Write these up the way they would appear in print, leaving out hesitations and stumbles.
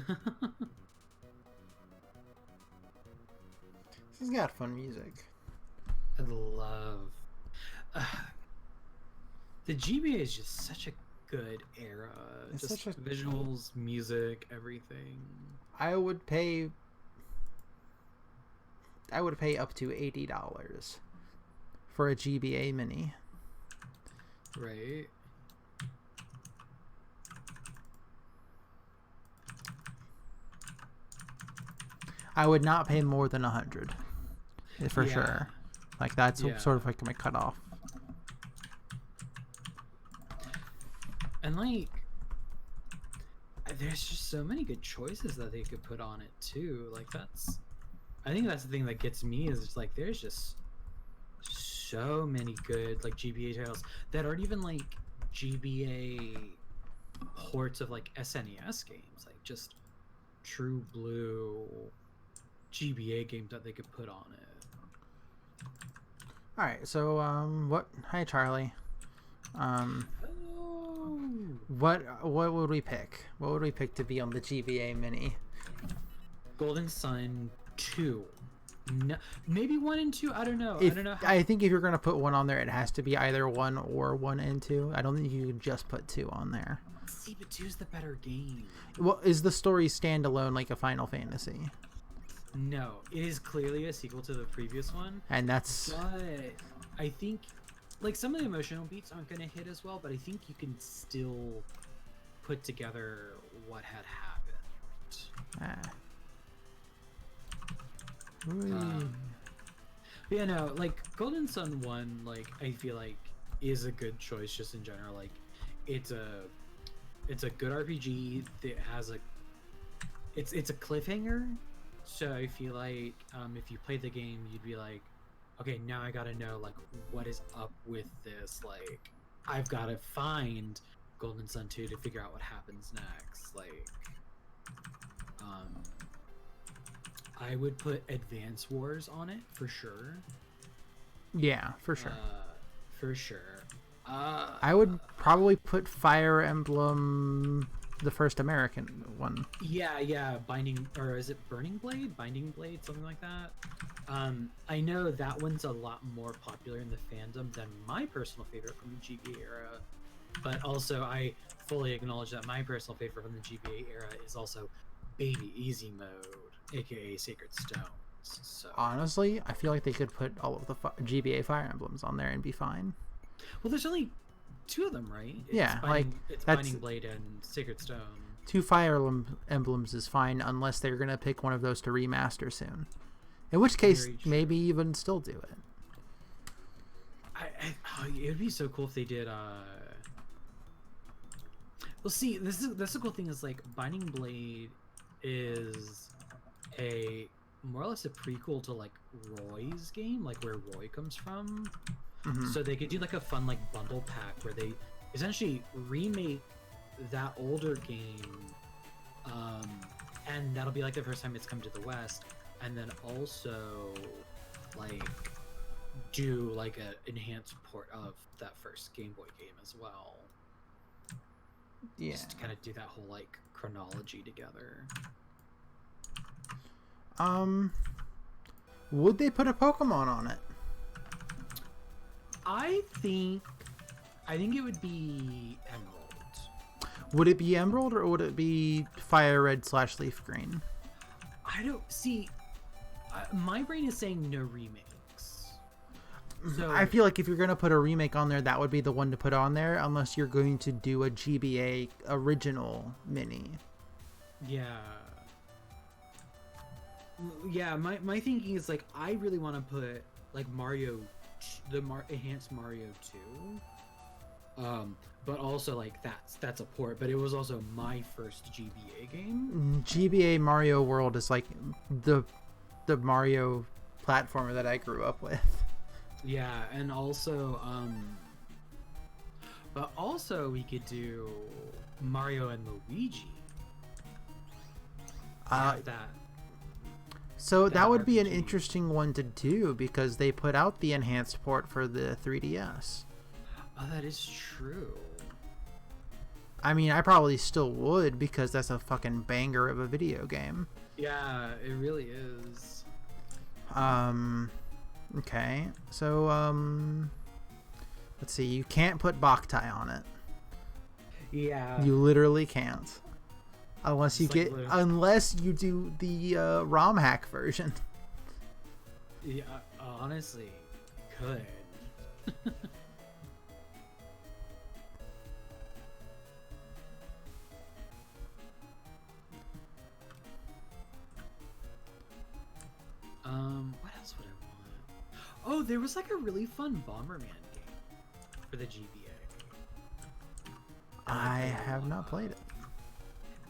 This has got fun music. I love the GBA is just such a good era. It's Just such a. visuals, music, everything. I would pay. I would pay up to $80 for a GBA mini. Right. I would not pay more than 100, for Yeah. sure. Like that's Yeah. sort of like my cutoff. And like there's just so many good choices that they could put on it too. Like I think that's the thing that gets me is just like there's just so many good like GBA titles that aren't even like GBA ports of like SNES games, like just true blue GBA games that they could put on it. All right, so what? Hi, Charlie. Um, Oh. what would we pick? What would we pick to be on the GBA mini? Golden Sun 2. No, maybe 1 and 2. I don't know. If, I don't know. I think if you're gonna put one on there, it has to be either 1 or 1 and 2. I don't think you can just put 2 on there. See, but 2's the better game. Well, is the story standalone like a Final Fantasy? No, it is clearly a sequel to the previous one. And that's But I think, like, some of the emotional beats aren't going to hit as well, but I think you can still put together what had happened. But yeah, no, like, Golden Sun 1, like, I feel like is a good choice just in general. Like, it's a good RPG that has it's a cliffhanger. So I feel like if you played the game, you'd be like, okay, now I gotta know like what is up with this. Like, I've gotta find Golden Sun 2 to figure out what happens next. Like, I would put Advance Wars on it for sure. Yeah, for sure. For sure. I would probably put Fire Emblem, the first American one. Yeah, Binding, or is it Burning Blade? Binding Blade, something like that. I know that one's a lot more popular in the fandom than my personal favorite from the GBA era, but also I fully acknowledge that my personal favorite from the GBA era is also Baby Easy Mode, aka Sacred Stones. So Honestly, I feel like they could put all of the GBA Fire Emblems on there and be fine. well, there's only 2 of them, right? Yeah, it's that's- Binding Blade and Sacred Stone. 2 Fire Emblems is fine unless they're gonna pick one of those to remaster soon. In which case, Very true. maybe even still do it. It would be so cool if they did. Well, see, this is the cool thing is like Binding Blade is a more or less a prequel to like Roy's game, like where Roy comes from. Mhm. So they could do like a fun like bundle pack where they essentially remake that older game, and that'll be like the first time it's come to the West, and then also like do like a enhanced port of that first Game Boy game as well. Yeah. Just to kind of do that whole like chronology together. Would they put a Pokemon on it? I think it would be Emerald. Would it be Emerald or would it be Fire Red / Leaf Green? I don't see. My brain is saying no remakes. So I feel like if you're gonna put a remake on there, that would be the one to put on there, unless you're going to do a GBA original mini. yeah. Yeah, my thinking is like I really want to put like Mario, enhanced Mario 2. But also like that's a port, but it was also my first GBA game. GBA Mario World is like the Mario platformer that I grew up with. Yeah, and also but also we could do Mario and Luigi. Have that. So that would be an RPG. interesting one to do because they put out the enhanced port for the 3DS. Oh, that is true. I mean, I probably still would because that's a fucking banger of a video game. Yeah, it really is. Okay. So, let's see. You can't put Boktai on it. Yeah. You literally can't. Unless you Just get, unless you do the ROM hack version. Yeah, honestly, could. What else would I want? Oh, there was like a really fun Bomberman game for the GBA. I have not played it.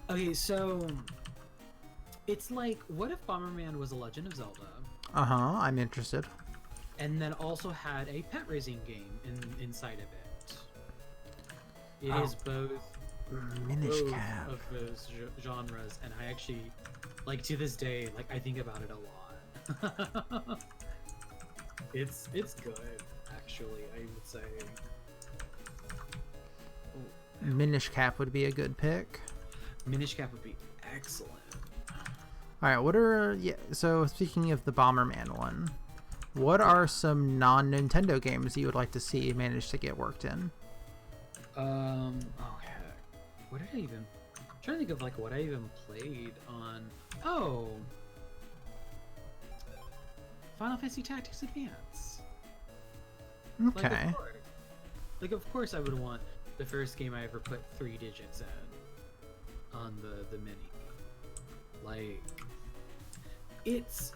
Okay, so it's like, what if Bomberman was a Legend of Zelda? I'm interested. And then also had a pet raising game inside of it. It is both Minish Cap of those genres, and I actually, like, to this day, like, I think about it a lot. It's good, actually, I would say. Minish Cap would be a good pick. Minish Cap would be excellent. All right, what are so speaking of the Bomberman one, what are some non-Nintendo games you would like to see manage to get worked in? Oh heck, what did I even? I'm trying to think of like what I even played on. Oh, Final Fantasy Tactics Advance. Okay. Like of course I would want the first game I ever put 3 digits in on the mini. Like, it's.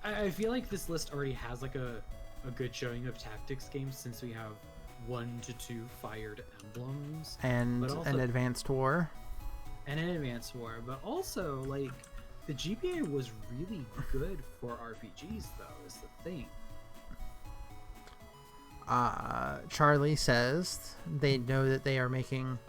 I feel like this list already has like a good showing of tactics games since we have 1 to 2 fired emblems And also, an Advanced War. And an Advanced War, but also like the GBA was really good for RPGs though, is the thing. Charlie says they know that they are making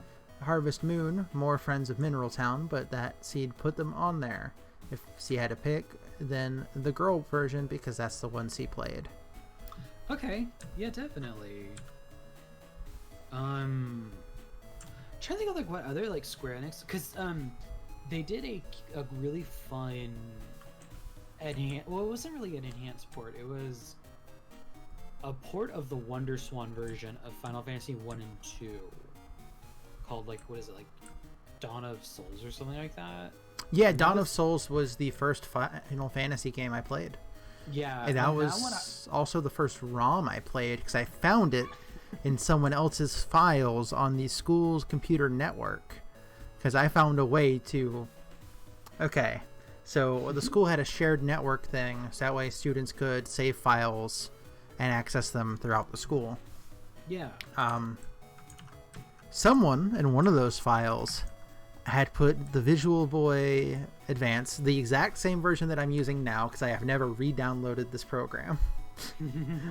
Harvest Moon more Friends of Mineral Town, but that Seed put them on there. If C had to pick, then the girl version because that's the one C played. Okay, yeah, definitely. Trying to think of like what other like Square Enix, because they did a really fun well, it wasn't really an enhanced port. It was a port of the Wonder Swan version of Final Fantasy 1 and 2 called like, what is it, like Dawn of Souls or something like that? Yeah, Dawn of Souls was the first Final Fantasy game I played. Yeah, and that was also the first ROM I played because I found it in someone else's files on the school's computer network because I found a way to. Okay, so the school had a shared network thing, so that way students could save files and access them throughout the school. Yeah. Someone in one of those files had put the Visual Boy Advance, the exact same version that I'm using now because I have never re-downloaded this program.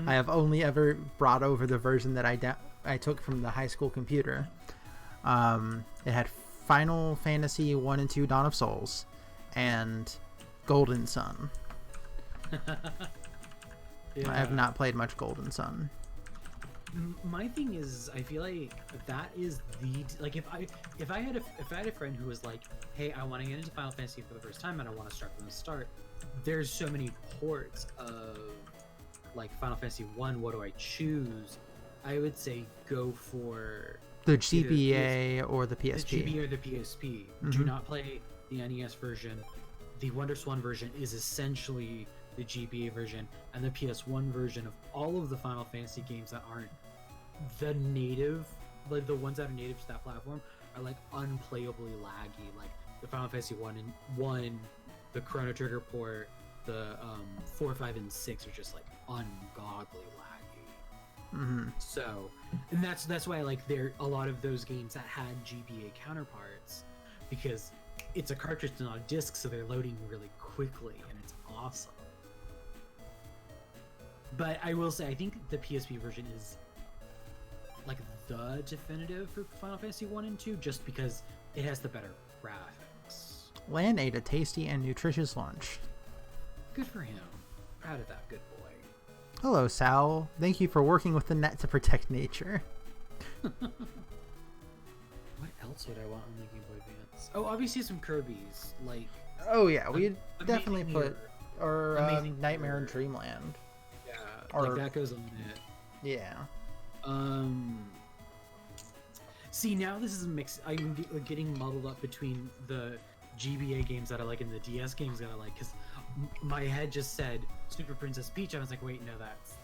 I have only ever brought over the version that I took from the high school computer. It had Final Fantasy 1 and 2 Dawn of Souls and Golden Sun. Yeah. I have not played much Golden Sun. My thing is, I feel like that is the like if I had a friend who was like, hey, I want to get into Final Fantasy for the first time and I want to start from the start. There's so many ports of like Final Fantasy 1. What do I choose? I would say go for the GBA or the PSP. The GBA or the PSP. Do not play the NES version. The Wonder Swan version is essentially the GBA version, and the PS1 version of all of the Final Fantasy games that aren't the native, like the ones that are native to that platform, are like unplayably laggy. Like the Final Fantasy 1, the Chrono Trigger port, the 4, 5, and 6 are just like ungodly laggy. So, and that's why like there a lot of those games that had GBA counterparts, because it's a cartridge and not a disc, so they're loading really quickly, and it's awesome. But I will say, I think the PSP version is like the definitive for Final Fantasy 1 and 2, just because it has the better graphics. Lan ate a tasty and nutritious lunch. Good for him. Proud of that good boy. Hello, Sal. Thank you for working with the net to protect nature. What else would I want on the Game Boy Advance? Oh, obviously some Kirby's. Like. Oh yeah, we definitely Amazing put or Amazing Nightmare in Mirror. Dreamland. Yeah. Or- Like that goes on it. Yeah. See, now this is a mix. I'm getting muddled up between the GBA games that I like and the DS games that I like, because my head just said Super Princess Peach. I was like, wait, no,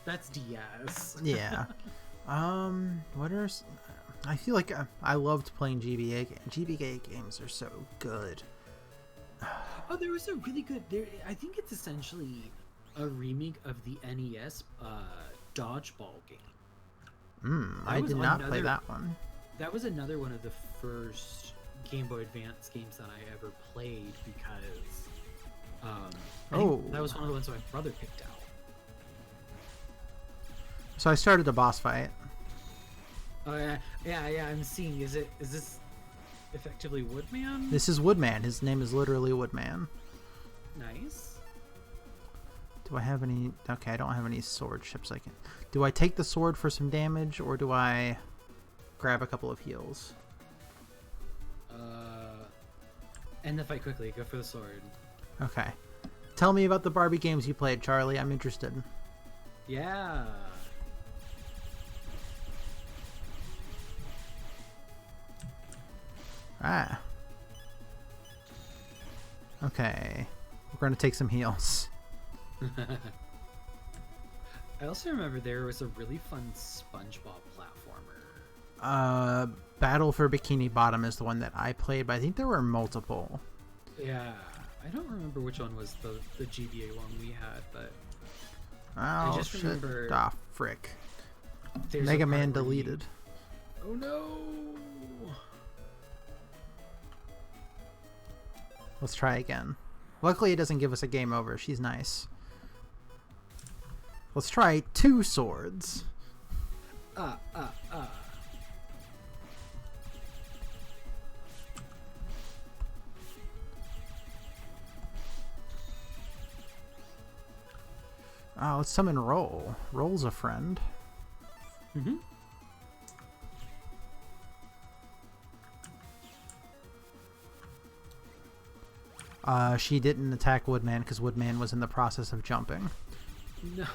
that's DS. Yeah. What are? I feel like I loved playing GBA games. GBA games are so good. Oh, there was a really good. I think it's essentially a remake of the NES dodgeball game. I did not play that one. That was another one of the first Game Boy Advance games that I ever played because I think that was one of the ones that my brother picked out. So I started a boss fight. Oh yeah, I'm seeing. Is this effectively Woodman? This is Woodman. His name is literally Woodman. Nice. Do I have any? Okay, I don't have any sword chips. I can. Do I take the sword for some damage, or do I grab a couple of heals? End the fight quickly. Go for the sword. Okay. Tell me about the Barbie games you played, Charlie. I'm interested. Yeah. Ah. Okay. We're going to take some heals. I also remember there was a really fun SpongeBob platformer. Battle for Bikini Bottom is the one that I played, but I think there were multiple. Yeah. I don't remember which one was the GBA one we had, but Oh, I just shit. remember. Ah, frick. there's a Megaman part where you- deleted. Oh no! Let's try again. Luckily, it doesn't give us a game over. She's nice. Let's try 2 swords. Let's summon Roll. Roll's a friend. Mm-hmm. She didn't attack Woodman because Woodman was in the process of jumping. No.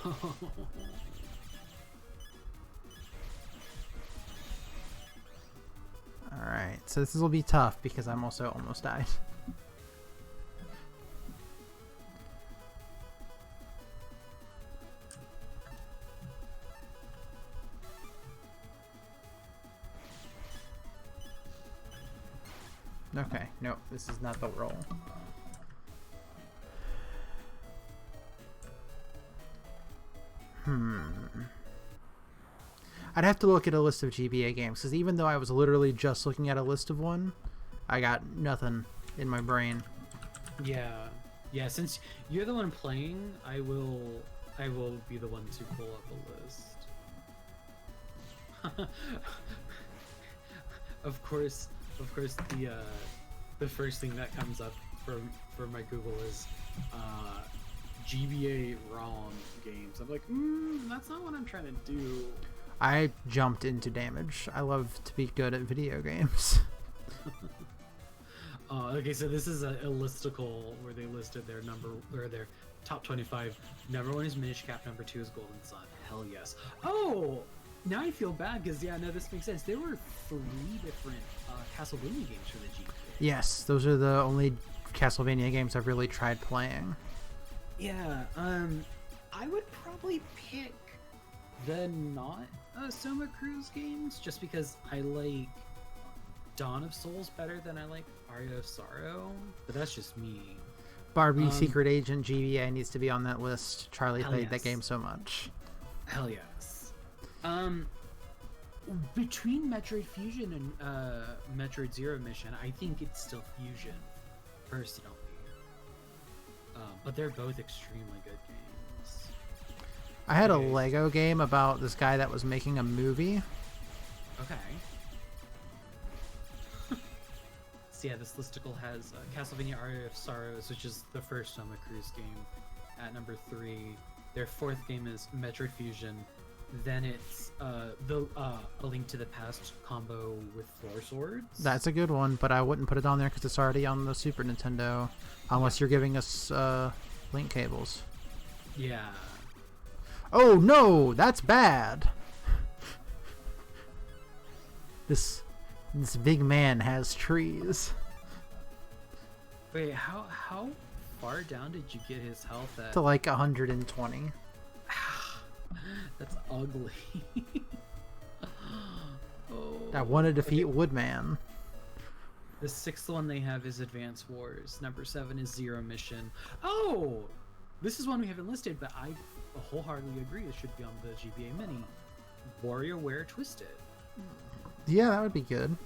Alright, so this will be tough because I'm also almost died. Okay, no, this is not the roll. I'd have to look at a list of GBA games, because even though I was literally just looking at a list of one, I got nothing in my brain. Yeah. Yeah, since you're the one playing, I will be the one to pull up a list. Of course the first thing that comes up for my Google is GBA ROM games. I'm like, that's not what I'm trying to do. I jumped into damage. I love to be good at video games. Okay, so this is a listicle where they listed their their top 25. Number 1 is Minish Cap. Number 2 is Golden Sun. Hell yes. Oh, now I feel bad because this makes sense. There were 3 different Castlevania games for the GBA. Yes, those are the only Castlevania games I've really tried playing. Yeah. I would probably pick the not Soma Cruise games just because I like Dawn of Souls better than I like Aria of Sorrow, but that's just me. Barbie Secret Agent GBA needs to be on that list. Charlie played that yes. game so much. Hell yes. Between Metroid Fusion and Metroid Zero Mission, I think it's still Fusion, personally. But they're both extremely good games. I had a Lego game about this guy that was making a movie. Okay. So yeah, this listicle has Castlevania Aria of Sorrows, which is the first Soma Cruise game, at number 3. Their 4th game is Metroid Fusion. Then it's A Link to the Past combo with 4 swords. That's a good one, but I wouldn't put it on there because it's already on the Super Nintendo, unless you're giving us link cables. Yeah. Oh no, that's bad. This big man has trees. Wait, how far down did you get his health at? To like 120. That's ugly. Oh. I want to defeat Woodman. The 6th one they have is Advance Wars. Number 7 is Zero Mission. Oh, this is one we haven't listed, but I wholeheartedly agree it should be on the GBA Mini. WarioWare Twisted. Yeah, that would be good.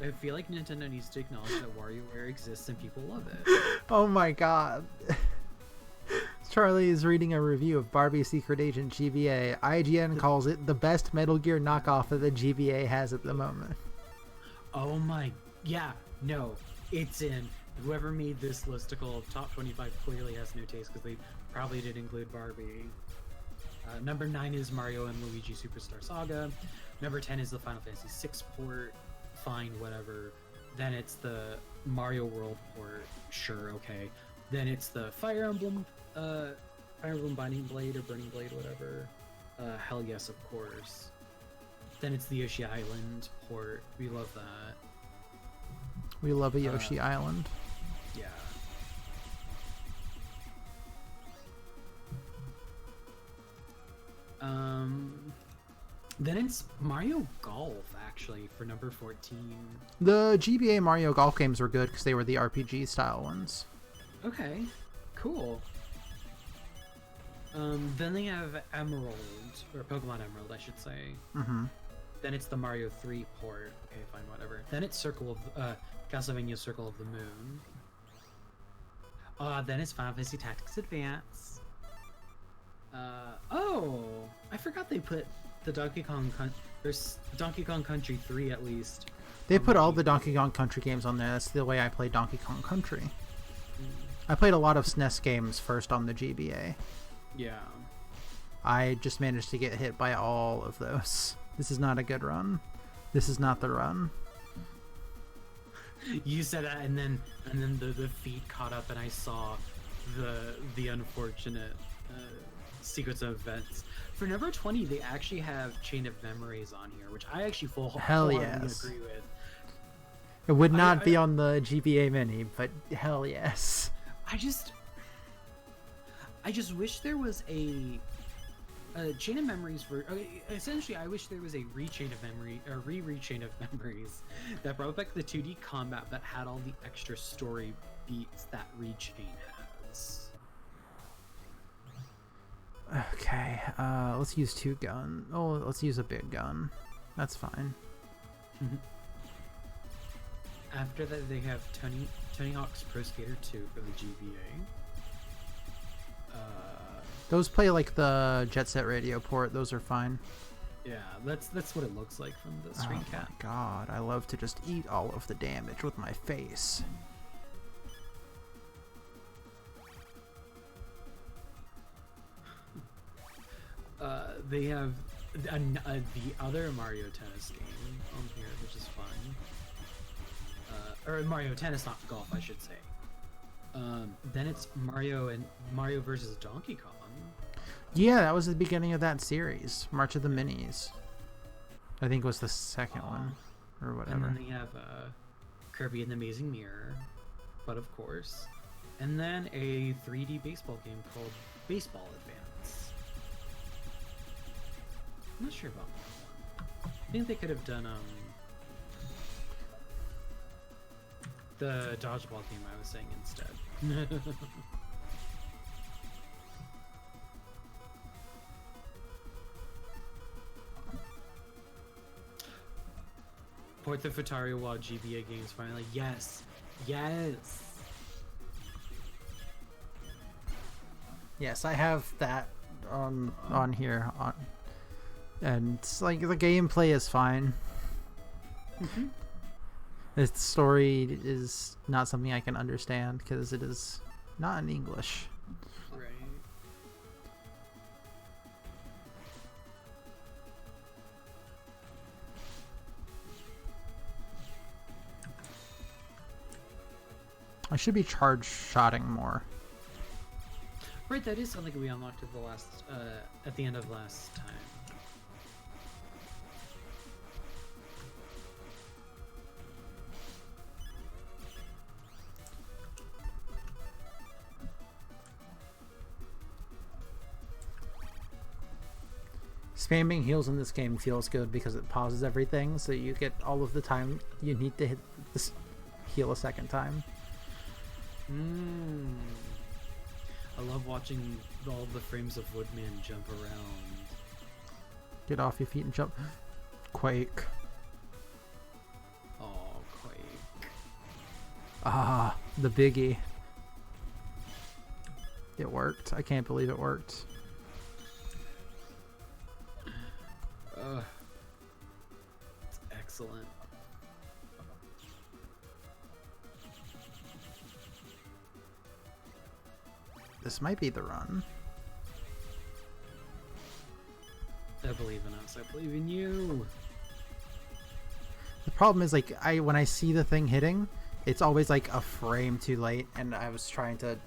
I feel like Nintendo needs to acknowledge that WarioWare exists and people love it. Oh my god. Charlie is reading a review of Barbie Secret Agent GBA. IGN calls it the best Metal Gear knockoff that the GBA has at the moment. Oh my, yeah, no, it's in. Whoever made this listicle of top 25 clearly has no taste because they probably did include Barbie. Number 9 is Mario and Luigi Superstar Saga. Number 10 is the Final Fantasy VI port. Fine, whatever. Then it's the Mario World port. Sure, okay. Then it's the Fire Emblem Binding Blade or Burning Blade, whatever. Hell yes, of course. Then it's the Yoshi Island port. We love that. We love a Yoshi Island. Yeah. Then it's Mario Golf, actually, for number 14. The GBA Mario Golf games were good because they were the RPG style ones. Okay, cool. Then they have Emerald, or Pokemon Emerald, I should say. Mm-hmm. Then it's the Mario 3 port. Okay, fine, whatever. Then it's Castlevania Circle of the Moon. Then it's Final Fantasy Tactics Advance. Oh, I forgot they put the Donkey Kong there's Donkey Kong Country 3 at least. They put all the Donkey Kong Country games on there. That's the way I played Donkey Kong Country. I played a lot of SNES games first on the GBA. Yeah. I just managed to get hit by all of those. This is not a good run. This is not the run. You said that, and then the feed caught up, and I saw the unfortunate sequence of events. For number 20, they actually have Chain of Memories on here, which I actually hell yes agree with. It would not be on the GBA Mini, but hell yes. I just wish there was a Chain of Memories for essentially. I wish there was a re-Chain of Memories that brought back the 2D combat that had all the extra story beats that re-Chain has. Okay, let's use 2 gun. Oh, let's use a big gun. That's fine. After that, they have Tony Hawk's Pro Skater 2 for the GBA. Those play like the Jet Set Radio port. Those are fine. Yeah, that's what it looks like from the screencast. Oh my god, I love to just eat all of the damage with my face. They have the other Mario Tennis game on here, which is fun. Or Mario Tennis, not golf, I should say. Then it's Mario versus Donkey Kong. Yeah, that was the beginning of that series, March of the Minis. I think was the second one, or whatever. And then they have Kirby and the Amazing Mirror, but of course. And then a 3D baseball game called Baseball Advance. I'm not sure about that one. I think they could have done the dodgeball game I was saying instead. Port the Futaria Wild GBA games finally. Yes. Yes. Yes, I have that on here and it's like the gameplay is fine. Mm-hmm. The story is not something I can understand because it is not in English. Right. I should be charge shotting more. Right, that is something we unlocked at the last, at the end of last time. Spamming heals in this game feels good because it pauses everything, so you get all of the time you need to hit this heal a second time. I love watching all the frames of Woodman jump around. Get off your feet and jump. Quake. Oh, Quake. Ah, the biggie. It worked. I can't believe it worked. It's excellent. This might be the run. I believe in us. I believe in you. The problem is, like, when I see the thing hitting, it's always like a frame too late, and I was trying to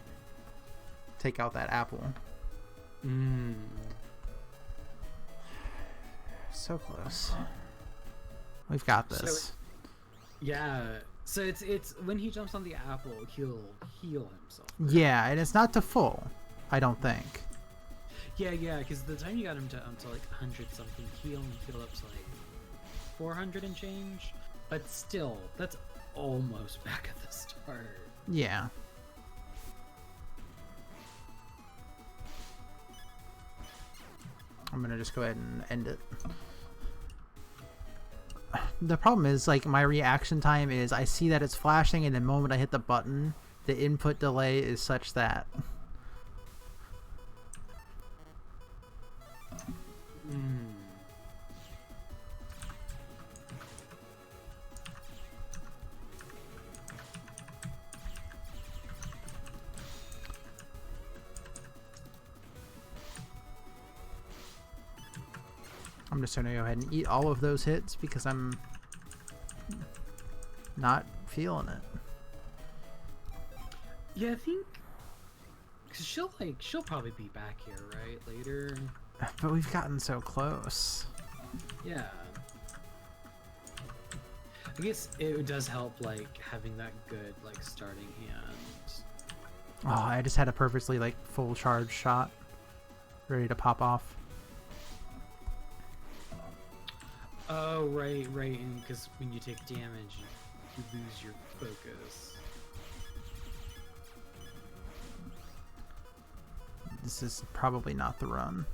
take out that apple. So close. We've got this. So, yeah. So it's when he jumps on the apple, he'll heal himself. Right? Yeah, and it's not to full, I don't think. Yeah, because the time you got him to like 100 something, he only healed up to like 400 and change. But still, that's almost back at the start. Yeah. I'm gonna just go ahead and end it. The problem is, like, my reaction time is I see that it's flashing, and the moment I hit the button, the input delay is such that... I'm just gonna go ahead and eat all of those hits because I'm not feeling it. Yeah, I think because she'll probably be back here, right, later. But we've gotten so close. Yeah. I guess it does help, like, having that good, like, starting hand. Oh, I just had a perfectly, like, full charge shot ready to pop off. Oh, right, and because when you take damage, you lose your focus. This is probably not the run.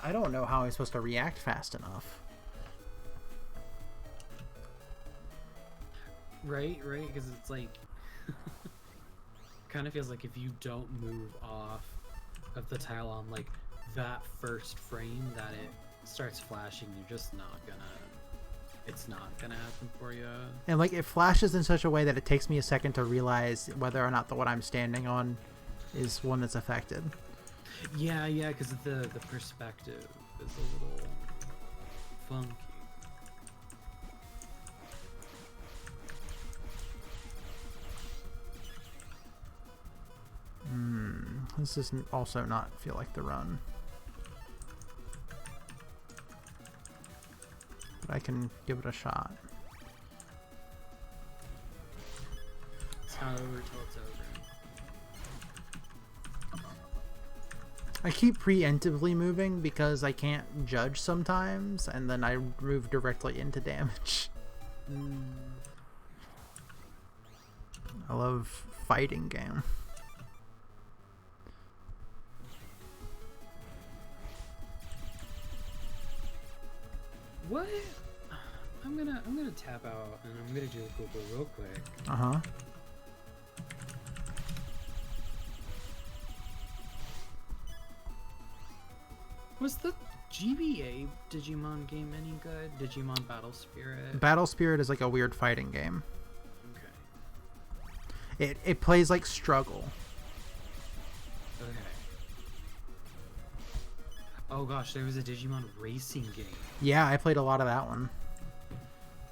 I don't know how I'm supposed to react fast enough. Right, because it's like kind of feels like if you don't move off of the tile on like that first frame that it starts flashing, you're just not gonna, it's not gonna happen for you. And like it flashes in such a way that it takes me a second to realize whether or not the one I'm standing on is one that's affected. Yeah, because the perspective is a little funky. This doesn't also not feel like the run. But I can give it a shot. It's not over till it's over. I keep preemptively moving because I can't judge sometimes, and then I move directly into damage. I love fighting game. What? I'm gonna tap out and I'm gonna do a Google real quick. Uh-huh. Was the GBA Digimon game any good? Digimon Battle Spirit? Battle Spirit is like a weird fighting game. Okay. It plays like Struggle. Oh gosh, there was a Digimon racing game. Yeah, I played a lot of that one.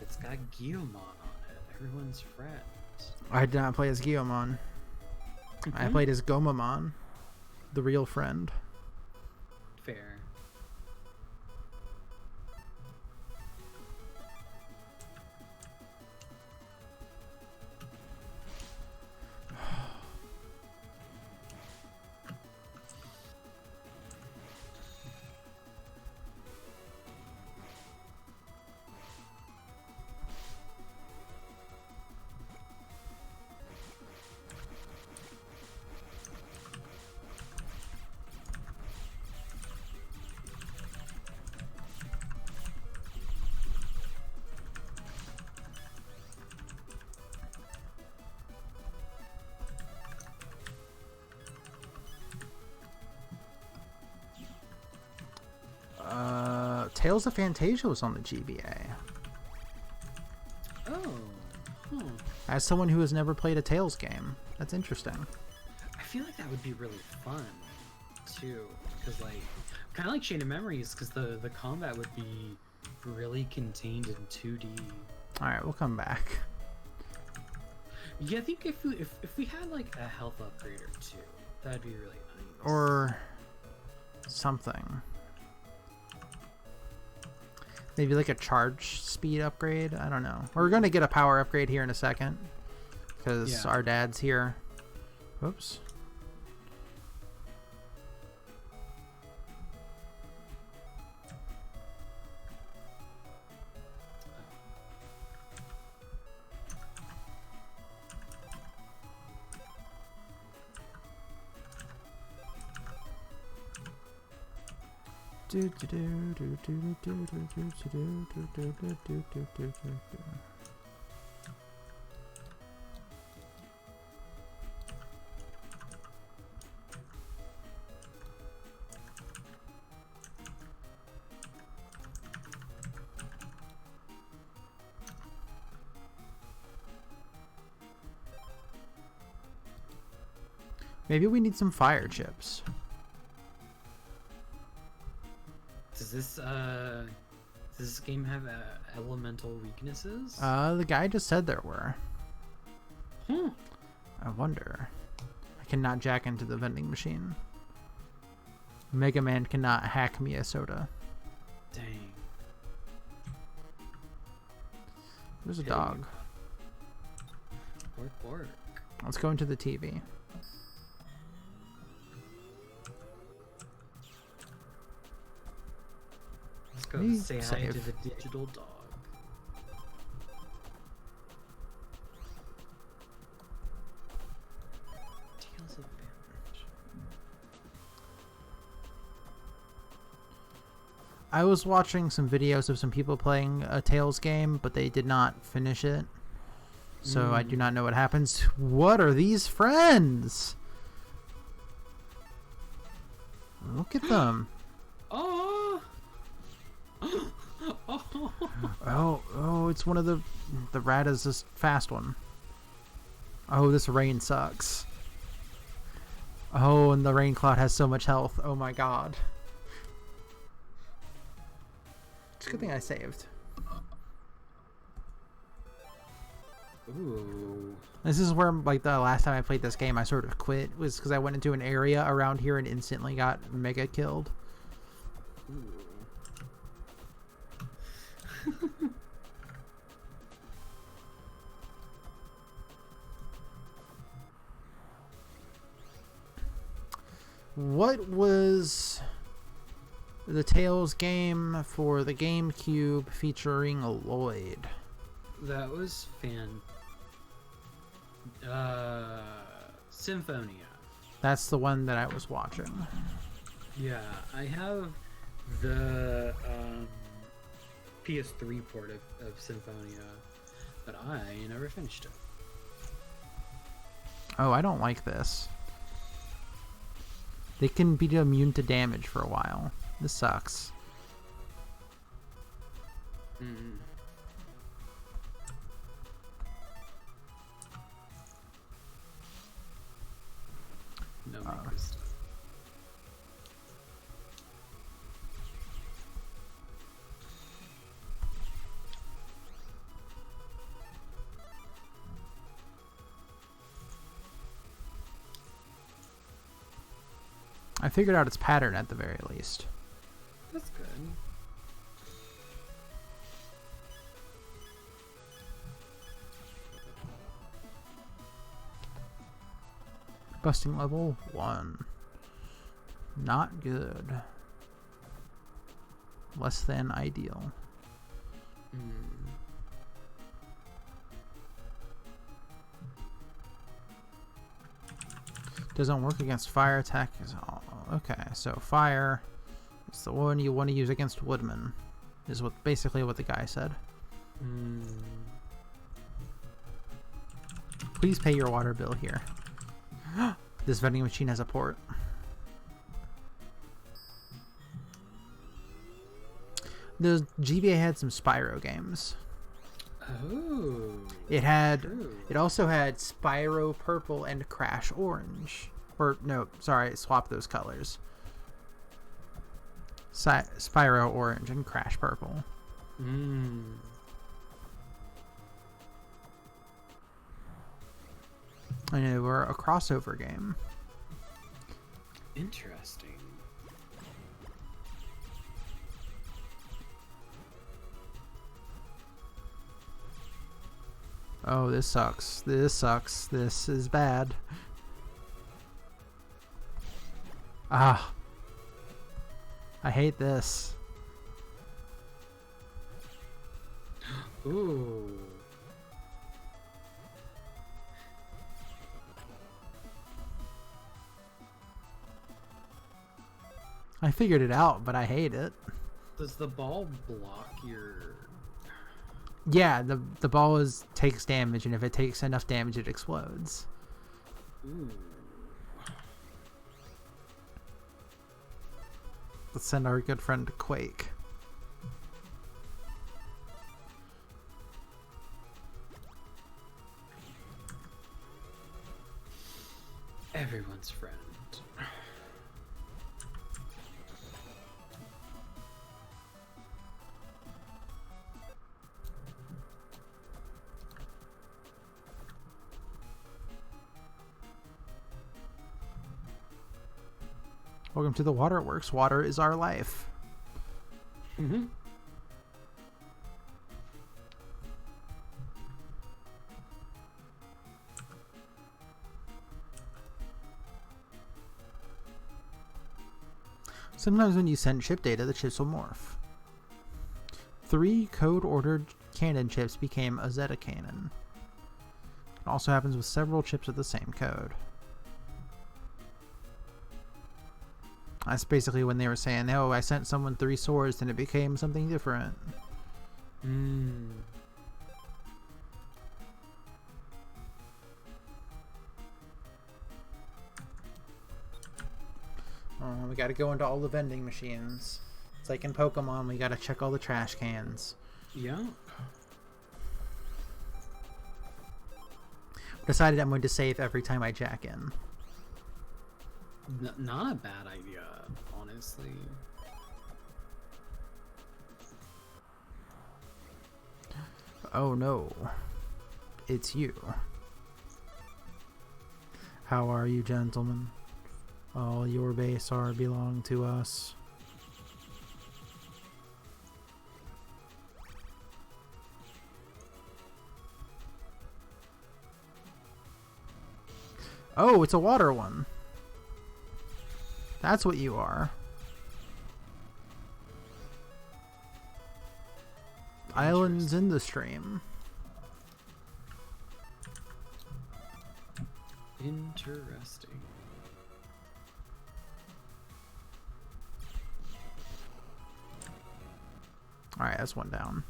It's got Guilmon on it. Everyone's friend. I did not play as Guilmon. I played as Gomamon, the real friend. Fair. Tales of Phantasia was on the GBA. Oh. Huh. As someone who has never played a Tales game, that's interesting. I feel like that would be really fun, too. Because, like, kind of like Chain of Memories, because the combat would be really contained in 2D. Alright, we'll come back. Yeah, I think if we had, like, a health upgrade or two, that'd be really nice. Or something. Maybe like a charge speed upgrade? I don't know. We're going to get a power upgrade here in a second. Because our dad's here. Whoops. Maybe we need some fire chips. Does this game have elemental weaknesses? The guy just said there were. Hmm. I wonder. I cannot jack into the vending machine. Megaman cannot hack me a soda. Dang. There's a dog. Bork, bork. Let's go into the TV. Let's go Please say hi save. to the digital dog. Tales of Phantasia. I was watching some videos of some people playing a Tales game, but they did not finish it. So I do not know what happens. What are these friends? Look at them. Oh! Oh, it's one of the rat is this fast one. Oh, this rain sucks. Oh, and the rain cloud has so much health. Oh my god. It's a good thing I saved. Ooh. This is where, like, the last time I played this game, I sort of quit. Was because I went into an area around here and instantly got mega killed. What was the Tales game for the GameCube featuring Lloyd? That was Symphonia. That's the one that I was watching. Yeah, I have the PS3 port of Symphonia, but I never finished it. Oh, I don't like this. They can be immune to damage for a while. This sucks. Mm. No, make this stuff. I figured out its pattern at the very least. That's good. Busting level 1. Not good. Less than ideal. Doesn't work against fire attack. Okay, so fire. It's the one you want to use against woodmen. Is what basically what the guy said. Please pay your water bill here. This vending machine has a port. The GBA had some Spyro games. Oh. It also had Spyro Purple and Crash Orange. Or no, sorry, swap those colors. Spyro Orange and Crash Purple. And they were a crossover game. Interesting. Oh, this sucks. This sucks. This is bad. Ah. I hate this. Ooh. I figured it out, but I hate it. Does the ball block your... Yeah, the ball takes damage, and if it takes enough damage, it explodes. Ooh. Let's send our good friend Quake. Everyone's friend. Welcome to the Waterworks. Water is our life. Sometimes when you send chip data, the chips will morph. 3 code-ordered cannon chips became a Zeta cannon. It also happens with several chips with the same code. That's basically when they were saying, oh, I sent someone 3 swords and it became something different. Oh, we gotta go into all the vending machines. It's like in Pokemon, we gotta check all the trash cans. Yeah. Decided I'm going to save every time I jack in. Not a bad idea, honestly. Oh no. It's you. How are you, gentlemen? All your base are belong to us. Oh, it's a water one. That's what you are. Islands in the stream. Interesting. Alright, that's one down.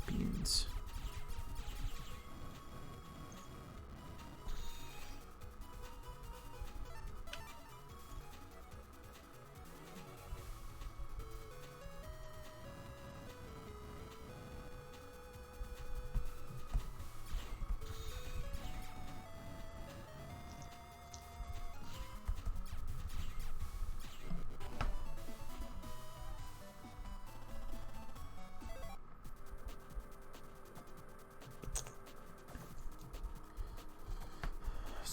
Beans.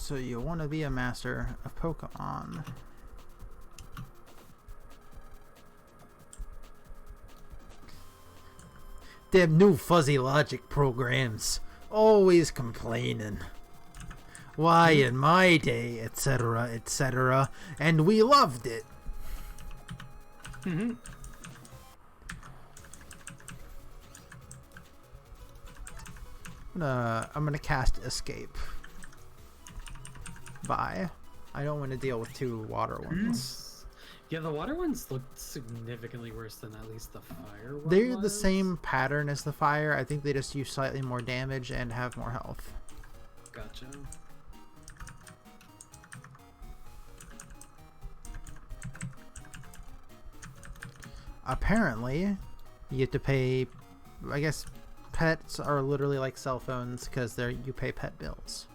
So you want to be a master of Pokemon. Them new fuzzy logic programs. Always complaining. Why in my day, etc., etc., and we loved it. I'm gonna cast Escape. Bye. I don't want to deal with two water ones. Yeah, the water ones look significantly worse than at least the fire one. They're the same pattern as the fire. I think they just use slightly more damage and have more health. Gotcha. Apparently, you have to pay. I guess pets are literally like cell phones because you pay pet bills.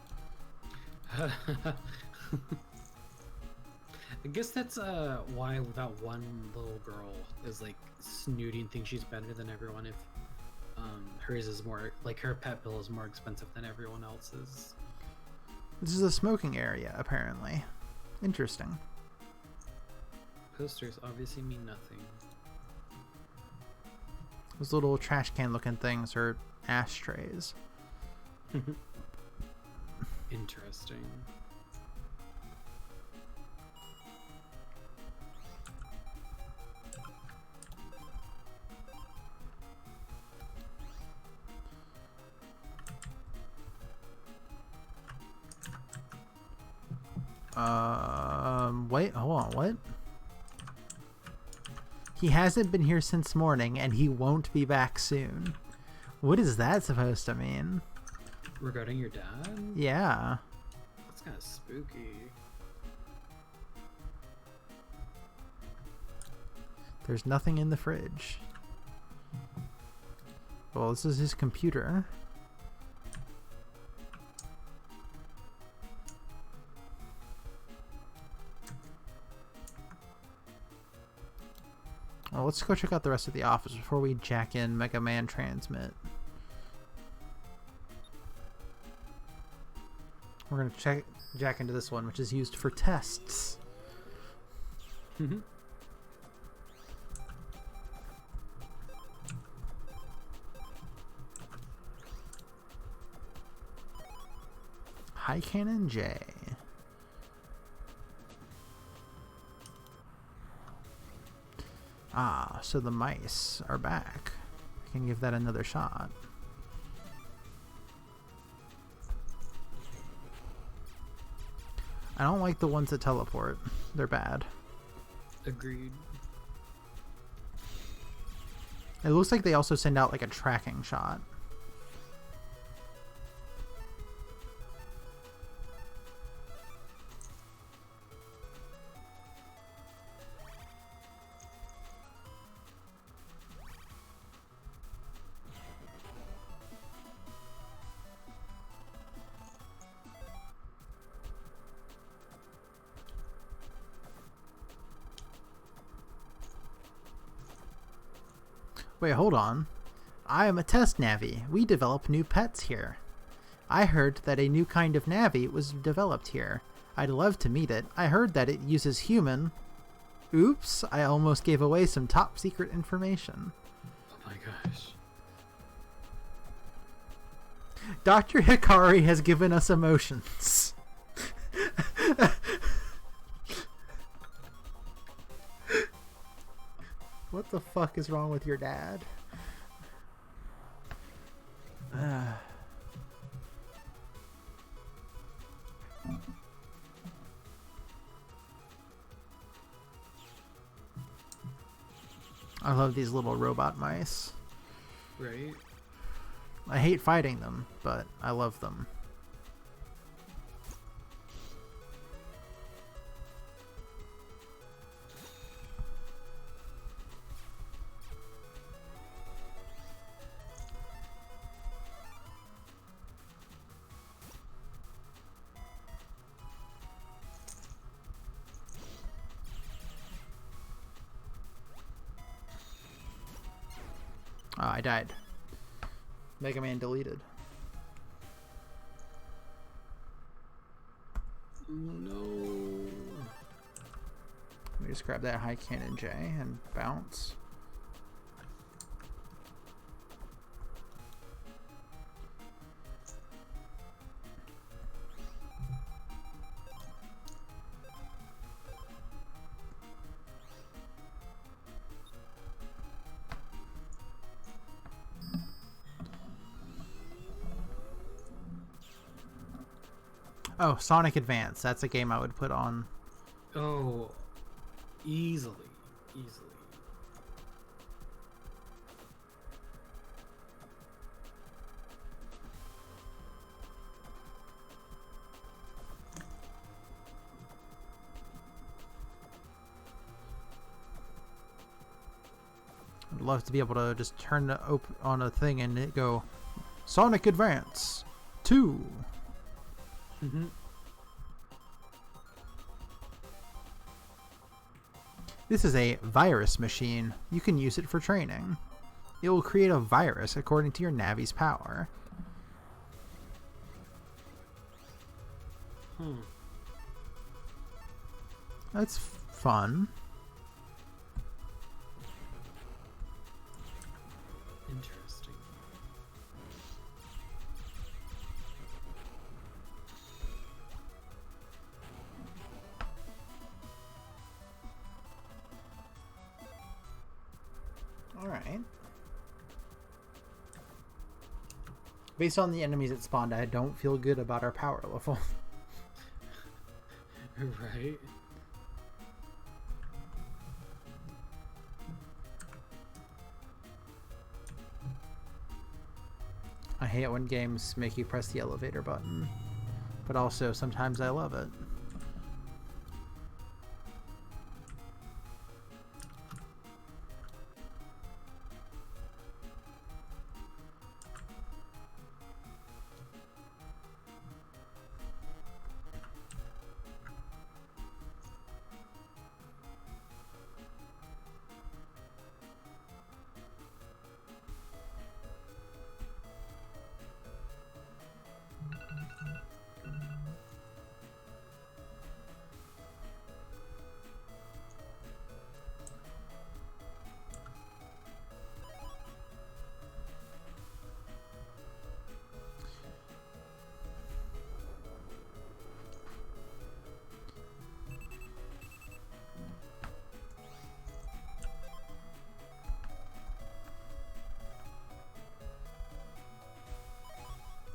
I guess that's why that one little girl is like snooty and thinks she's better than everyone if hers is more like her pet bill is more expensive than everyone else's. This is a smoking area, apparently. Interesting. Posters obviously mean nothing. Those little trash can looking things are ashtrays. Interesting. Wait, hold on, what? He hasn't been here since morning, and he won't be back soon. What is that supposed to mean? Regarding your dad? Yeah. That's kind of spooky. There's nothing in the fridge. Well, this is his computer. Well, let's go check out the rest of the office before we jack in Megaman Transmit. We're going to jack into this one, which is used for tests. High Cannon J. Ah, so the mice are back. I can give that another shot. I don't like the ones that teleport. They're bad. Agreed. It looks like they also send out like a tracking shot. Wait, hold on. I am a test Navi. We develop new pets here. I heard that a new kind of Navi was developed here. I'd love to meet it. I heard that it uses human... Oops, I almost gave away some top secret information. Oh my gosh. Dr. Hikari has given us emotions. What the fuck is wrong with your dad? I love these little robot mice. Right? I hate fighting them, but I love them. Oh, I died. Mega Man deleted. No. Let me just grab that high cannon J and bounce. Oh, Sonic Advance. That's a game I would put on. Oh, easily. I'd love to be able to just turn the on a thing and it go Sonic Advance 2. Mm-hmm. This is a virus machine. You can use it for training. It will create a virus according to your Navi's power. That's fun. Interesting. Alright. Based on the enemies that spawned, I don't feel good about our power level. Right? I hate it when games make you press the elevator button, but also sometimes I love it.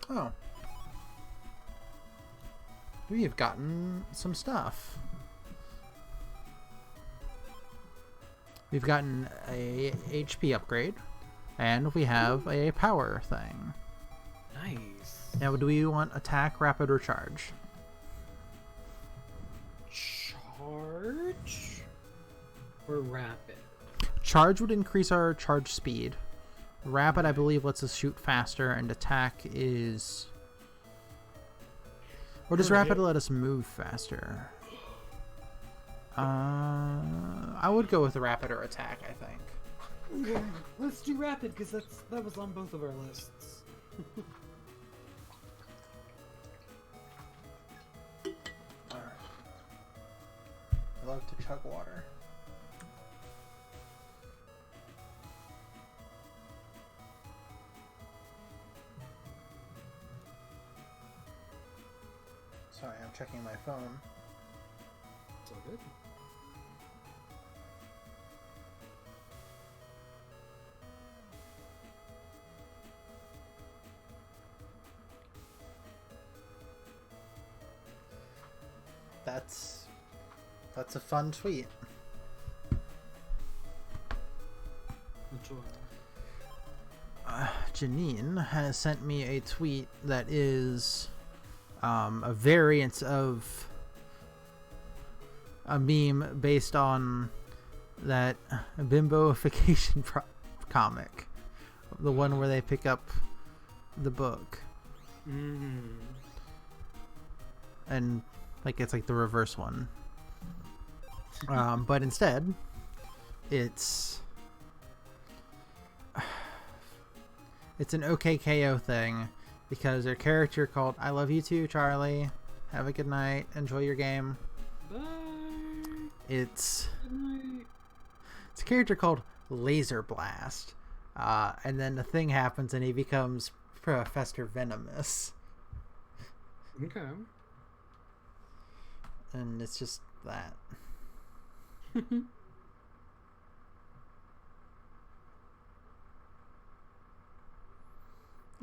Oh. We have gotten some stuff. We've gotten a HP upgrade, and we have a power thing. Nice. Now, do we want attack, rapid, or charge? Charge or rapid? Charge would increase our charge speed. Rapid, I believe, lets us shoot faster, and attack is... Or does rapid let us move faster? I would go with the rapid or attack, I think. Yeah, let's do rapid, because that was on both of our lists. Alright. I love to chug water. Sorry, I'm checking my phone. It's all good. That's a fun tweet. Which one? Janine has sent me a tweet that is a variant of a meme based on that bimboification comic, the one where they pick up the book and like it's like the reverse one, but instead it's an OKKO thing because their character called I Love You Too, Charlie Have a good night. Enjoy your game. Bye. It's Good night. a character called Laser Blast. And then the thing happens and he becomes Professor Venomous. Okay. And it's just that.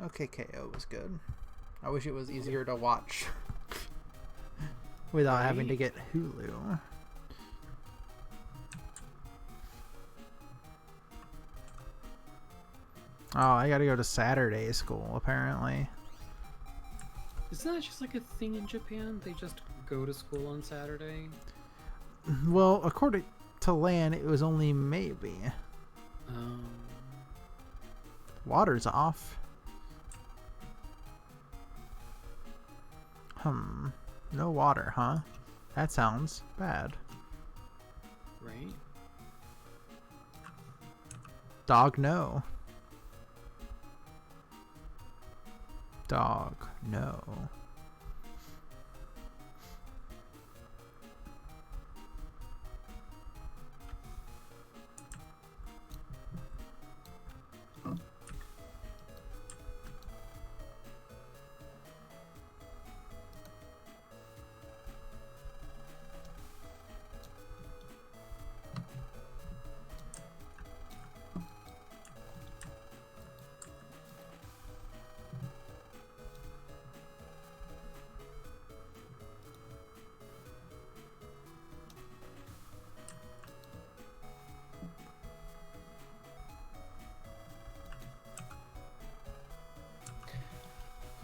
Okay, KO was good. I wish it was easier to watch without having to get Hulu. Oh, I gotta go to Saturday school, apparently. Isn't that just like a thing in Japan? They just go to school on Saturday? Well, according to Lan, it was only maybe. Water's off. No water, huh? That sounds bad. Right? Dog, no. Dog, no.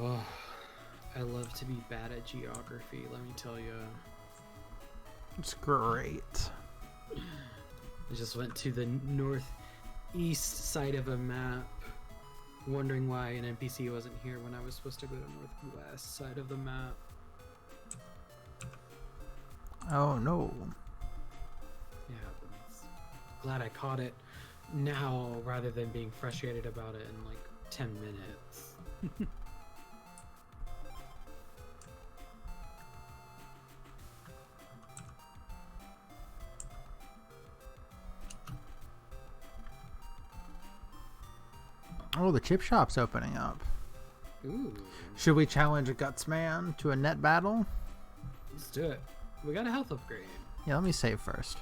Oh, I love to be bad at geography, let me tell you. It's great. I just went to the northeast side of a map, wondering why an NPC wasn't here when I was supposed to go to northwest side of the map. Oh no. Yeah, but glad I caught it now rather than being frustrated about it in like 10 minutes. Oh, the chip shop's opening up. Ooh. Should we challenge a Gutsman to a net battle? Let's do it. We got a health upgrade. Yeah, let me save first.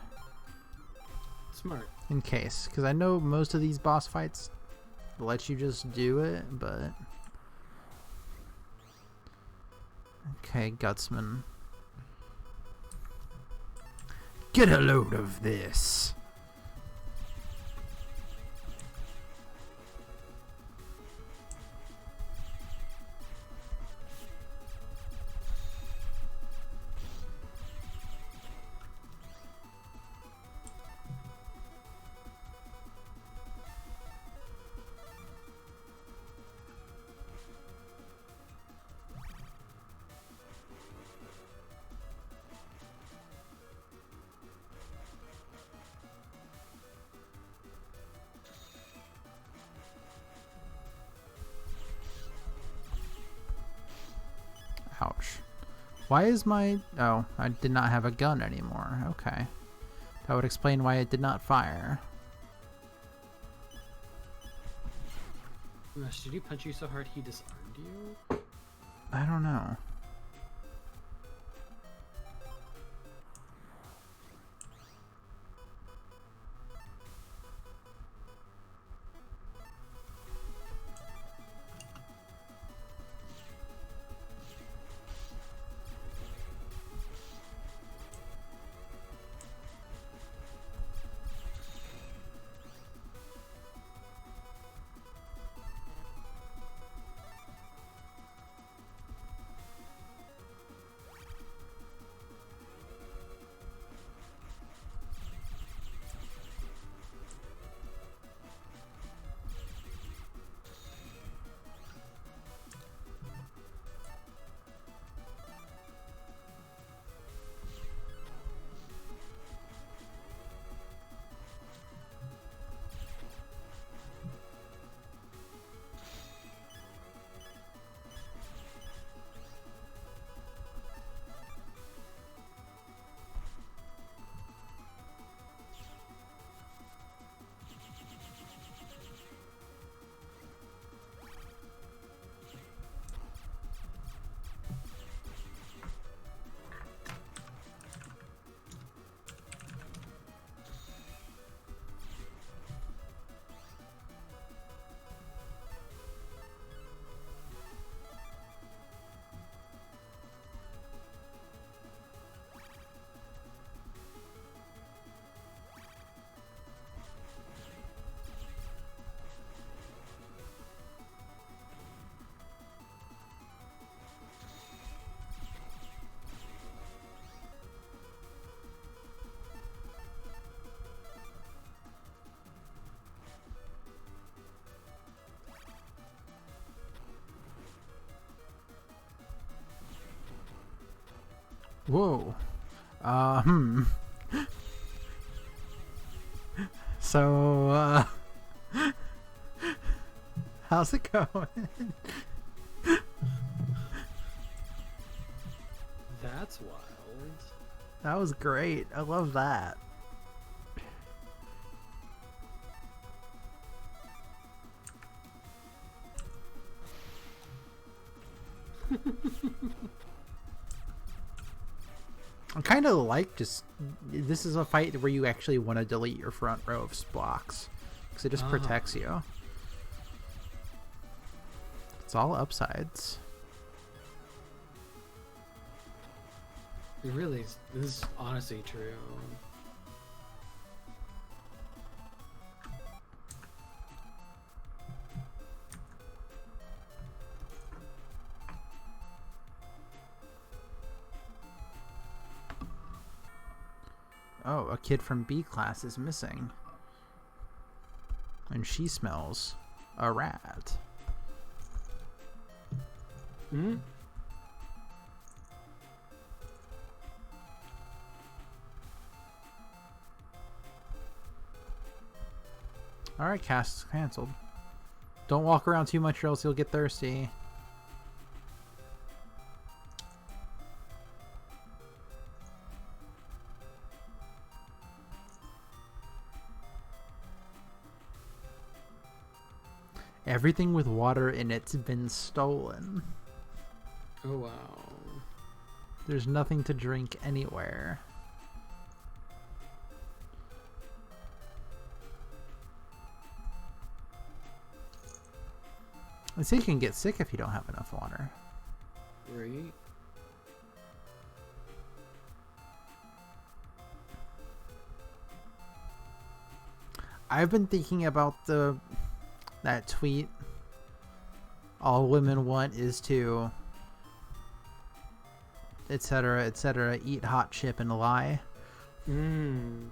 Smart. In case. Because I know most of these boss fights let you just do it, but... Okay, Gutsman. Get a load of this. Ouch. Why is my... Oh, I did not have a gun anymore. Okay. That would explain why it did not fire. Gosh, did he punch you so hard he disarmed you? I don't know. Whoa. Hmm. So, how's it going? That's wild. That was great. I love that. I kind of like just... This is a fight where you actually want to delete your front row of blocks. Because it just protects you. It's all upsides. It really is. This is honestly true. Oh, a kid from B class is missing. And she smells a rat. Hmm? Alright, cast is cancelled. Don't walk around too much or else you'll get thirsty. Everything with water in it's been stolen. Oh wow. There's nothing to drink anywhere. They say you can get sick if you don't have enough water. Right? I've been thinking about that tweet. All women want is to, etc., etc., eat hot chip and lie. Mmm. And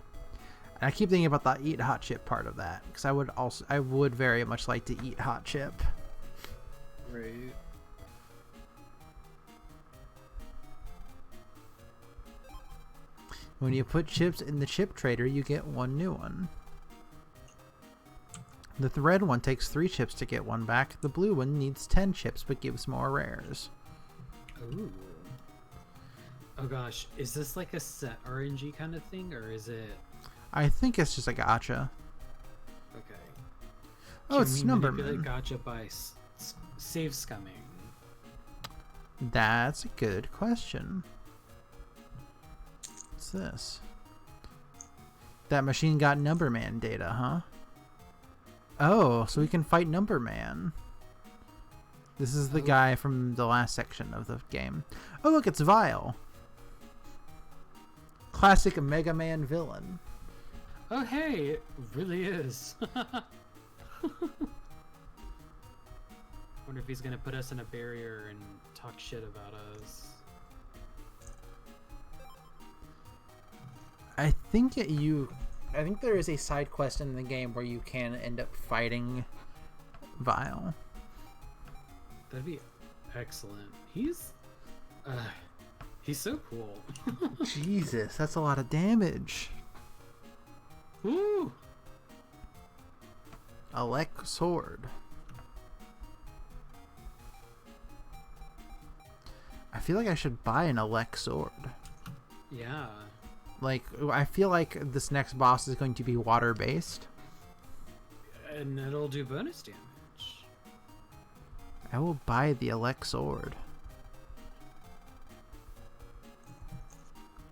I keep thinking about the eat hot chip part of that because I would very much like to eat hot chip. Right. When you put chips in the chip trader, you get one new one. The red one takes 3 chips to get one back. The blue one needs 10 chips but gives more rares. Ooh. Oh gosh, is this like a set RNG kind of thing, or is it? I think it's just a gotcha. Okay. Oh, it's Numberman. Manipulate gotcha by save scumming. That's a good question. What's this? That machine got Numberman data, huh? Oh, so we can fight Numberman. This is the guy from the last section of the game. Oh, look, it's Vile. Classic Megaman villain. Oh hey, it really is. Wonder if he's gonna put us in a barrier and talk shit about us. I think there is a side quest in the game where you can end up fighting Vile. That'd be excellent. He's so cool. Jesus, that's a lot of damage. Woo! Alec sword. I feel like I should buy an Alec sword. Yeah. Like, I feel like this next boss is going to be water based. And it'll do bonus damage. I will buy the Alec sword.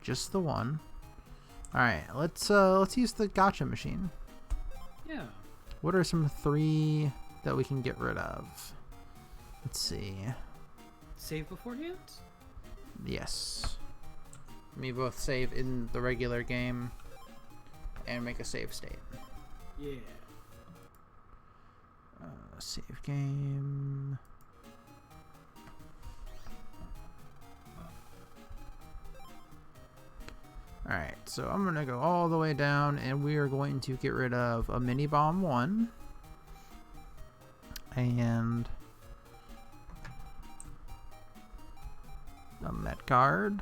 Just the one. Alright, let's use the gotcha machine. Yeah. What are some 3 that we can get rid of? Let's see. Save beforehand? Yes. Let me both save in the regular game and make a save state. Yeah. Save game. Alright, so I'm going to go all the way down and we are going to get rid of a mini bomb 1 and a met guard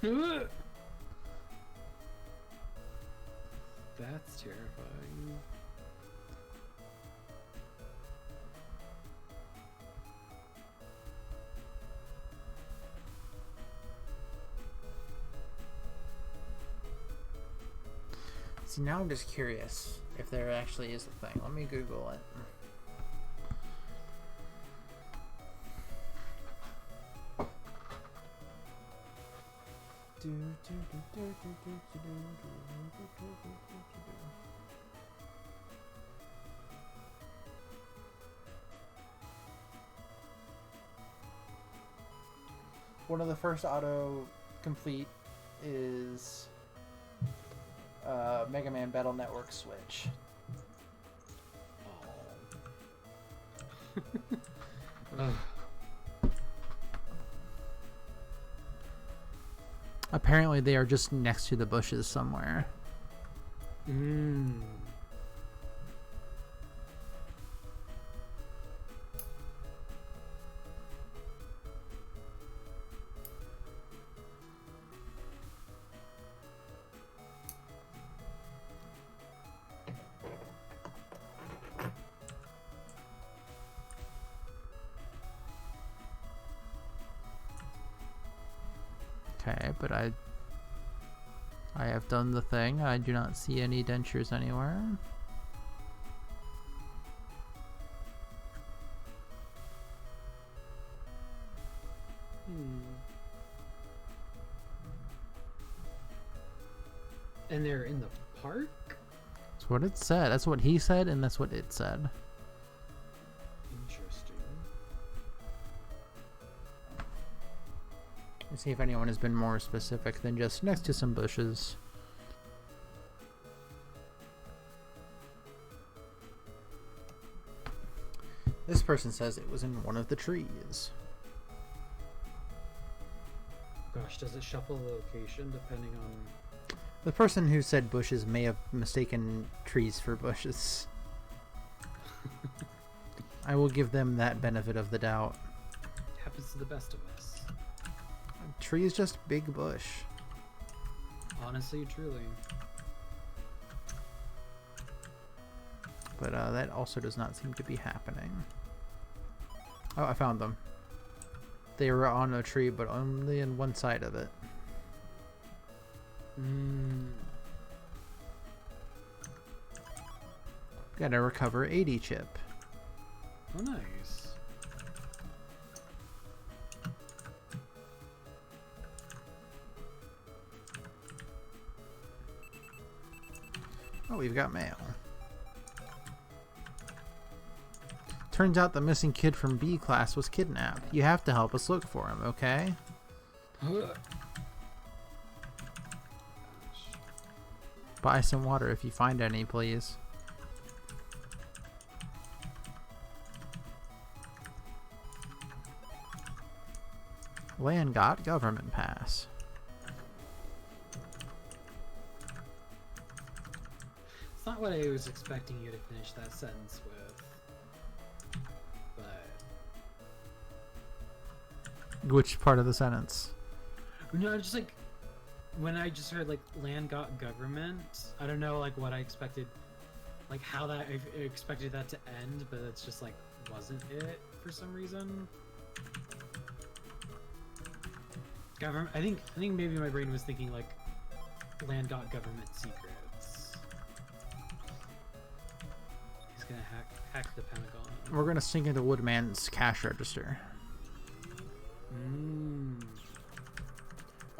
That's terrifying. See, now I'm just curious if there actually is a thing. Let me Google it. One of the first auto complete is Megaman Battle Network Switch. Oh. Apparently they are just next to the bushes somewhere. Okay, but I have done the thing. I do not see any dentures anywhere. And they're in the park? That's what it said. That's what he said, and that's what it said. Interesting. Let's see if anyone has been more specific than just next to some bushes. This person says it was in one of the trees. Gosh, does it shuffle the location depending on... The person who said bushes may have mistaken trees for bushes. I will give them that benefit of the doubt. Happens to the best of us. Tree is just big bush. Honestly, truly. But that also does not seem to be happening. Oh, I found them. They were on a tree, but only in one side of it. Gotta recover 80 chip. Oh, nice. Oh, we've got mail. Turns out the missing kid from B class was kidnapped. You have to help us look for him, okay? Buy some water if you find any, please. Land got government pass. It's not what I was expecting you to finish that sentence with. But... Which part of the sentence? No, just like... When I just heard, like, land got government, I don't know, like, what I expected, like, how that, I expected that to end, but it's just, like, wasn't it for some reason. Government, I think maybe my brain was thinking, like, land got government secrets. He's gonna hack the Pentagon. We're gonna sink into Woodman's cash register.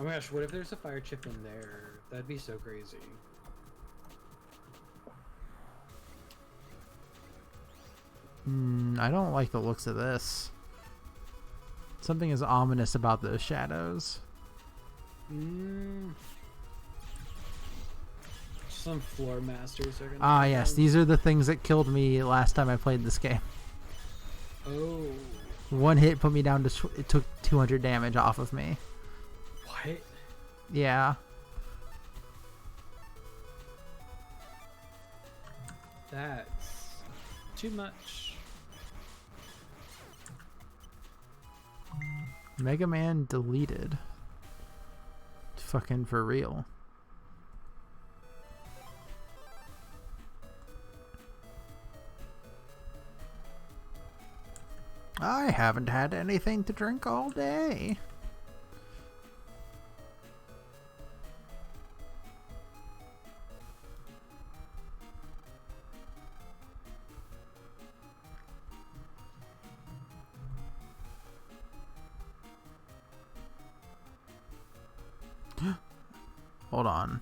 Oh my gosh, what if there's a fire chip in there? That'd be so crazy. I don't like the looks of this. Something is ominous about those shadows. Some floor masters are gonna... Ah, yes, these are the things that killed me last time I played this game. Oh. One hit put me down to... It took 200 damage off of me. What? Yeah. That's too much. Megaman deleted. Fucking for real. I haven't had anything to drink all day. Hold on.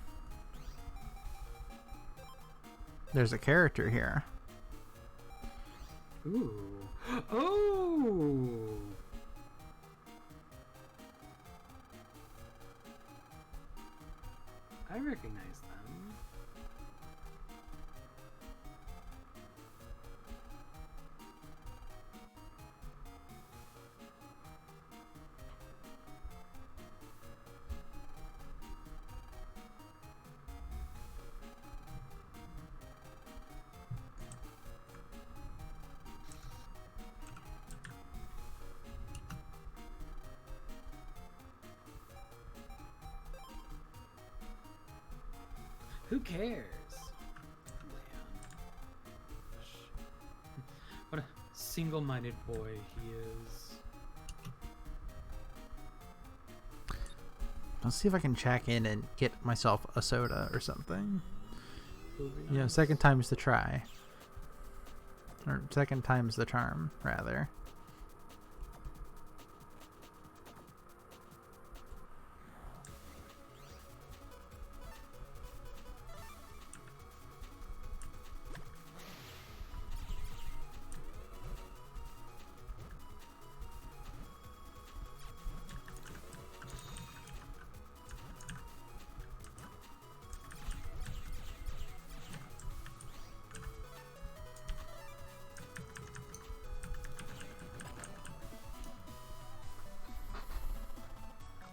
There's a character here. Ooh. Oh! I recognize them. Who cares? Man. What a single-minded boy he is. Let's see if I can check in and get myself a soda or something. Nice. You know, second time's the try. Or second time's the charm, rather.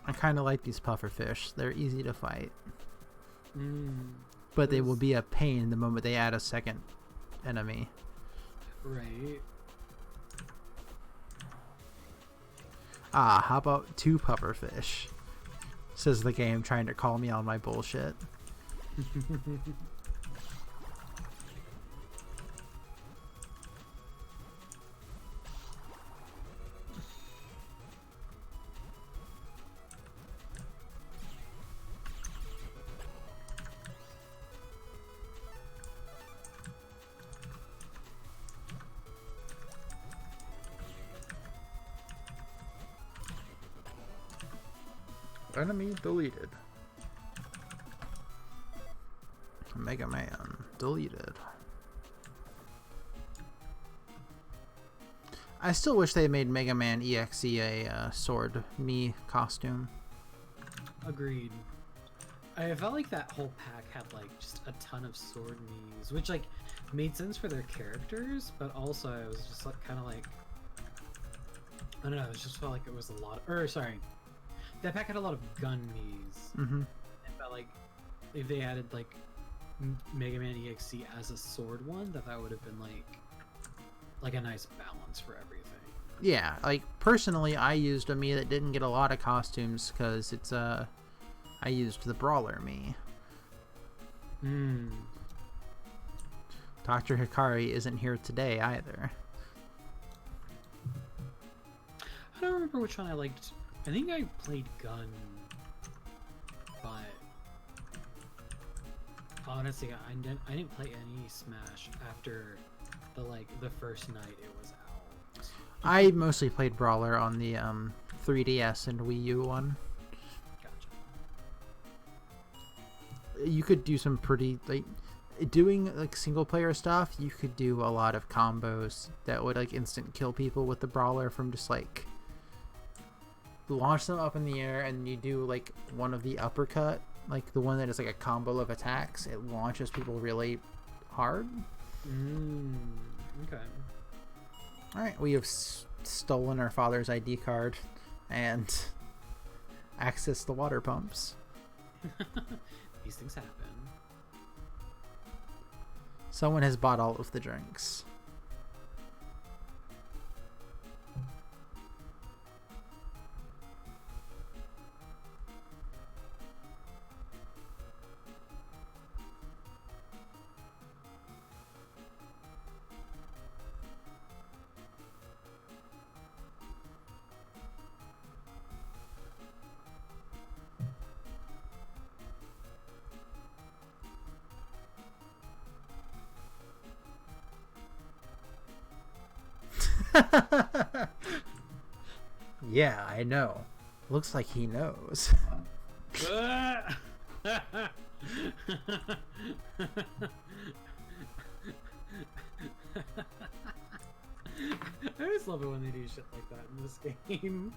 I kind of like these pufferfish. They're easy to fight. But they will be a pain the moment they add a second enemy. Right. Ah, how about 2 pufferfish? Says the game trying to call me on my bullshit. Enemy deleted. Megaman deleted. I still wish they made Megaman EXE a sword me costume. Agreed. I felt like that whole pack had like just a ton of sword knees, which like made sense for their characters, but also I was just like kind of like I don't know. It just felt like it was a lot. That pack had a lot of gun knees. Mm-hmm. I felt like if they added like Mega Man EXE as a sword one, that would have been like a nice balance for everything. Yeah, like personally, I used a me that didn't get a lot of costumes because it's I used the brawler me. Dr. Hikari isn't here today either. I don't remember which one I liked. I think I played gun, but honestly, I didn't play any Smash after the first night it was out. I mostly played brawler on the 3DS and Wii U one. Gotcha. You could do some pretty doing like single player stuff. You could do a lot of combos that would like instant kill people with the brawler from just like launch them up in the air, and you do like one of the uppercut, like the one that is like a combo of attacks. It launches people really hard. Okay. All right, we have stolen our father's ID card and accessed the water pumps. These things happen. Someone has bought all of the drinks. Yeah, I know. Looks like he knows. I always love it when they do shit like that in this game.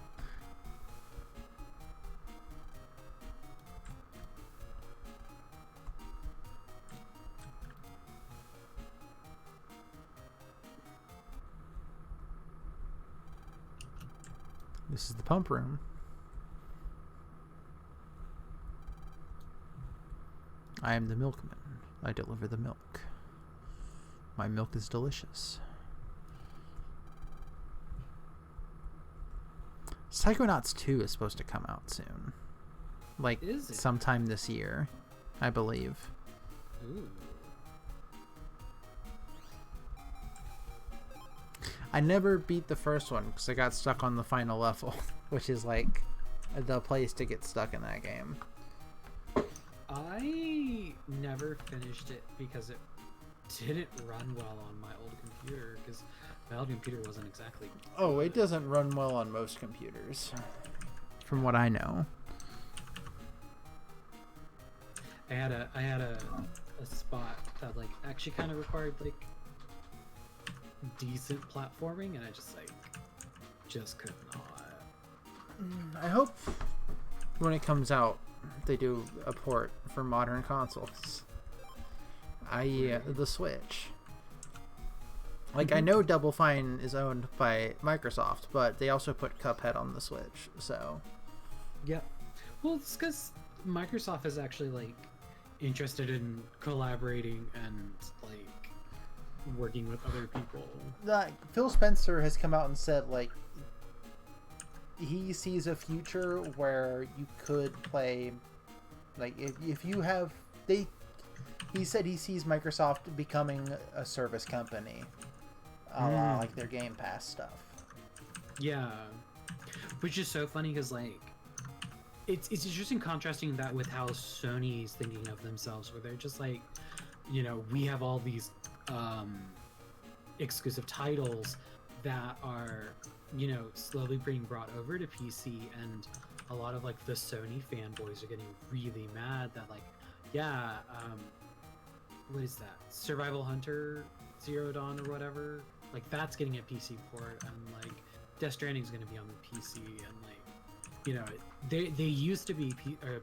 This is the pump room. I am the milkman. I deliver the milk. My milk is delicious. Psychonauts 2 is supposed to come out soon. Like, Is it? sometime this year, I believe. Ooh. I never beat the first one because I got stuck on the final level, which is like the place to get stuck in that game. I never finished it because it didn't run well on my old computer, because my old computer wasn't exactly... Oh, it doesn't run well on most computers, from what I know. I had a spot that like actually kind of required like decent platforming, and I just could not. I hope when it comes out they do a port for modern consoles, i.e. the Switch. Like, I know Double Fine is owned by Microsoft, but they also put Cuphead on the Switch, so... Yeah. Well, it's because Microsoft is actually like interested in collaborating and like working with other people. Like, Phil Spencer has come out and said, like, he sees a future where you could play, like, if you have, he said he sees Microsoft becoming a service company, like their Game Pass stuff. Yeah, which is so funny because like it's interesting contrasting that with how Sony's thinking of themselves, where they're just like, you know, we have all these exclusive titles that are, you know, slowly being brought over to PC, and a lot of like the Sony fanboys are getting really mad that like, yeah, what is that? Survival Hunter Zero Dawn or whatever, like that's getting a PC port, and like Death Stranding is going to be on the PC, and like, you know, they used to be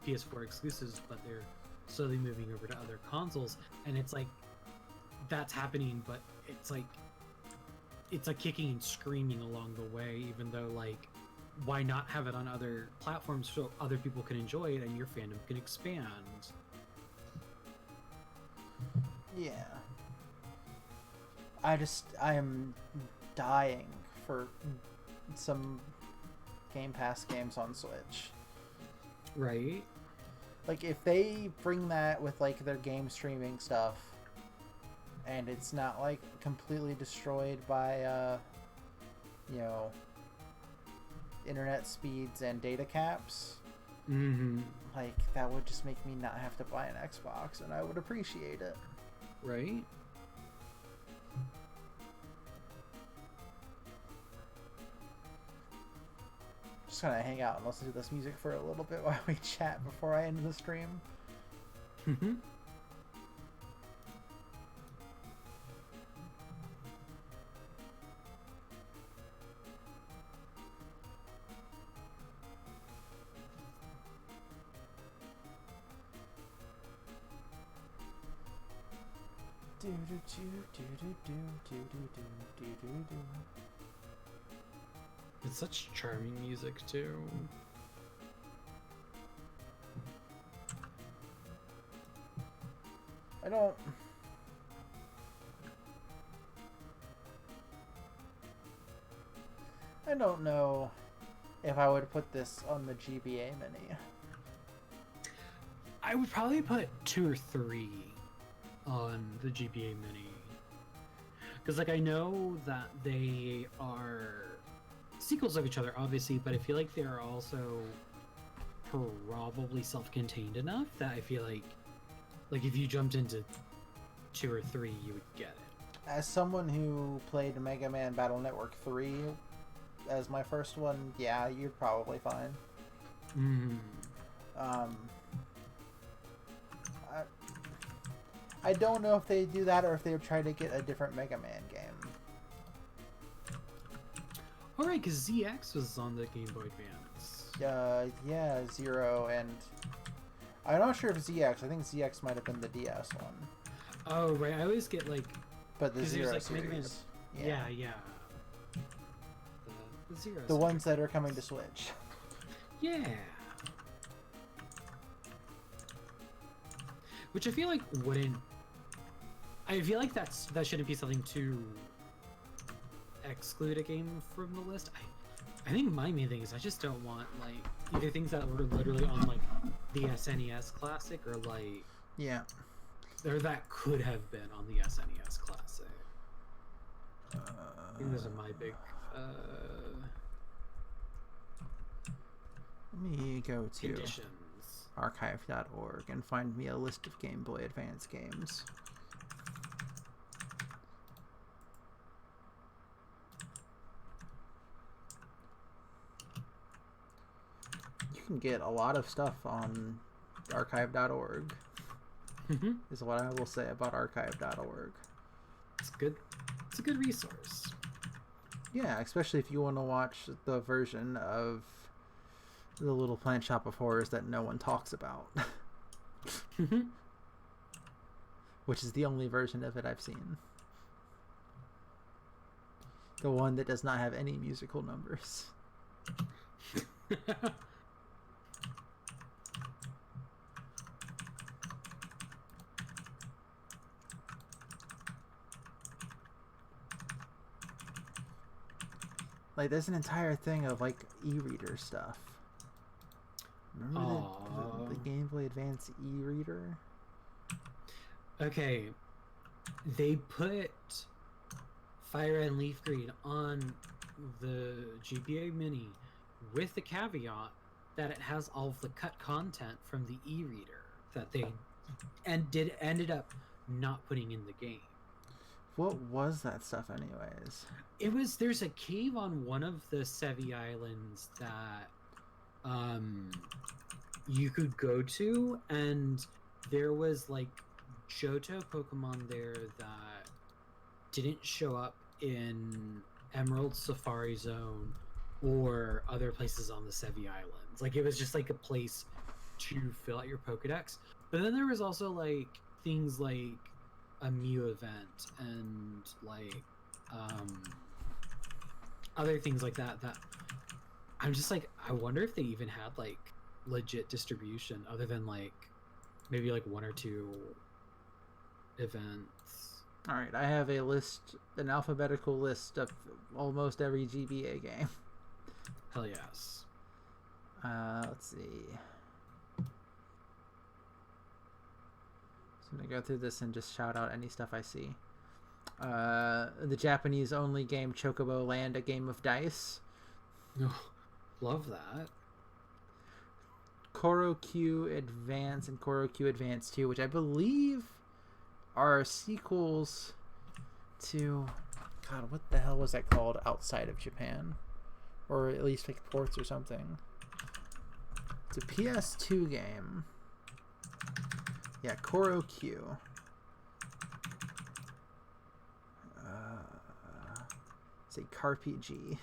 PS4 exclusives, but they're slowly moving over to other consoles, and it's like that's happening, but it's like kicking and screaming along the way, even though like, why not have it on other platforms so other people can enjoy it and your fandom can expand? Yeah. I am dying for some Game Pass games on Switch. Right? Like, if they bring that with like their game streaming stuff, and it's not like completely destroyed by you know, internet speeds and data caps, like, that would just make me not have to buy an Xbox, and I would appreciate it. Right? Just gonna hang out and listen to this music for a little bit while we chat before I end the stream. It's such charming music too. I don't know if I would put this on the GBA Mini. I would probably put 2 or 3 on the GBA Mini, because like I know that they are sequels of each other, obviously, but I feel like they are also probably self-contained enough that I feel like if you jumped into 2 or 3, you would get it. As someone who played Mega Man Battle Network 3 as my first one, yeah, you're probably fine. Mm. I don't know if they do that or if they would try to get a different Mega Man game. All right, because ZX was on the Game Boy Advance. Yeah, Zero, and I'm not sure if ZX. I think ZX might have been the DS one. Oh right, I always get like. But the Zero like series. Yeah. The Zero. The ones that are coming to Switch. Yeah. Which I feel like wouldn't. I feel like that shouldn't be something to exclude a game from the list. I think my main thing is I just don't want like either things that were literally on like the SNES Classic or like or that could have been on the SNES Classic. I think those are my big. Let me go to conditions. archive.org and find me a list of Game Boy Advance games. You can get a lot of stuff on archive.org. Is what I will say about archive.org. It's good. It's a good resource. Yeah, especially if you want to watch the version of the Little Plant Shop of Horrors that no one talks about. Which is the only version of it I've seen. The one that does not have any musical numbers. Like, there's an entire thing of, like, e-reader stuff. Remember the Game Boy Advance e-reader? Okay. They put Fire and Leaf Green on the GBA Mini with the caveat that it has all of the cut content from the e-reader that they ended up not putting in the game. What was that stuff anyways? There's a cave on one of the Sevi Islands that you could go to, and there was like Johto Pokemon there that didn't show up in Emerald Safari Zone or other places on the Sevi Islands. Like, it was just like a place to fill out your Pokedex. But then there was also like things like a Mew event and like other things like that I'm just like, I wonder if they even had like legit distribution other than like maybe like one or two events. All right, I have an alphabetical list of almost every GBA game. Hell yes. Let's see. So I'm gonna go through this and just shout out any stuff I see. The Japanese only game Chocobo Land, a game of dice. Love that. KoroQ Advance and KoroQ Advance 2, which I believe are sequels to... God, what the hell was that called outside of Japan? Or at least like ports or something. It's a PS2 game. Yeah, KoroQ. It's a CarPG.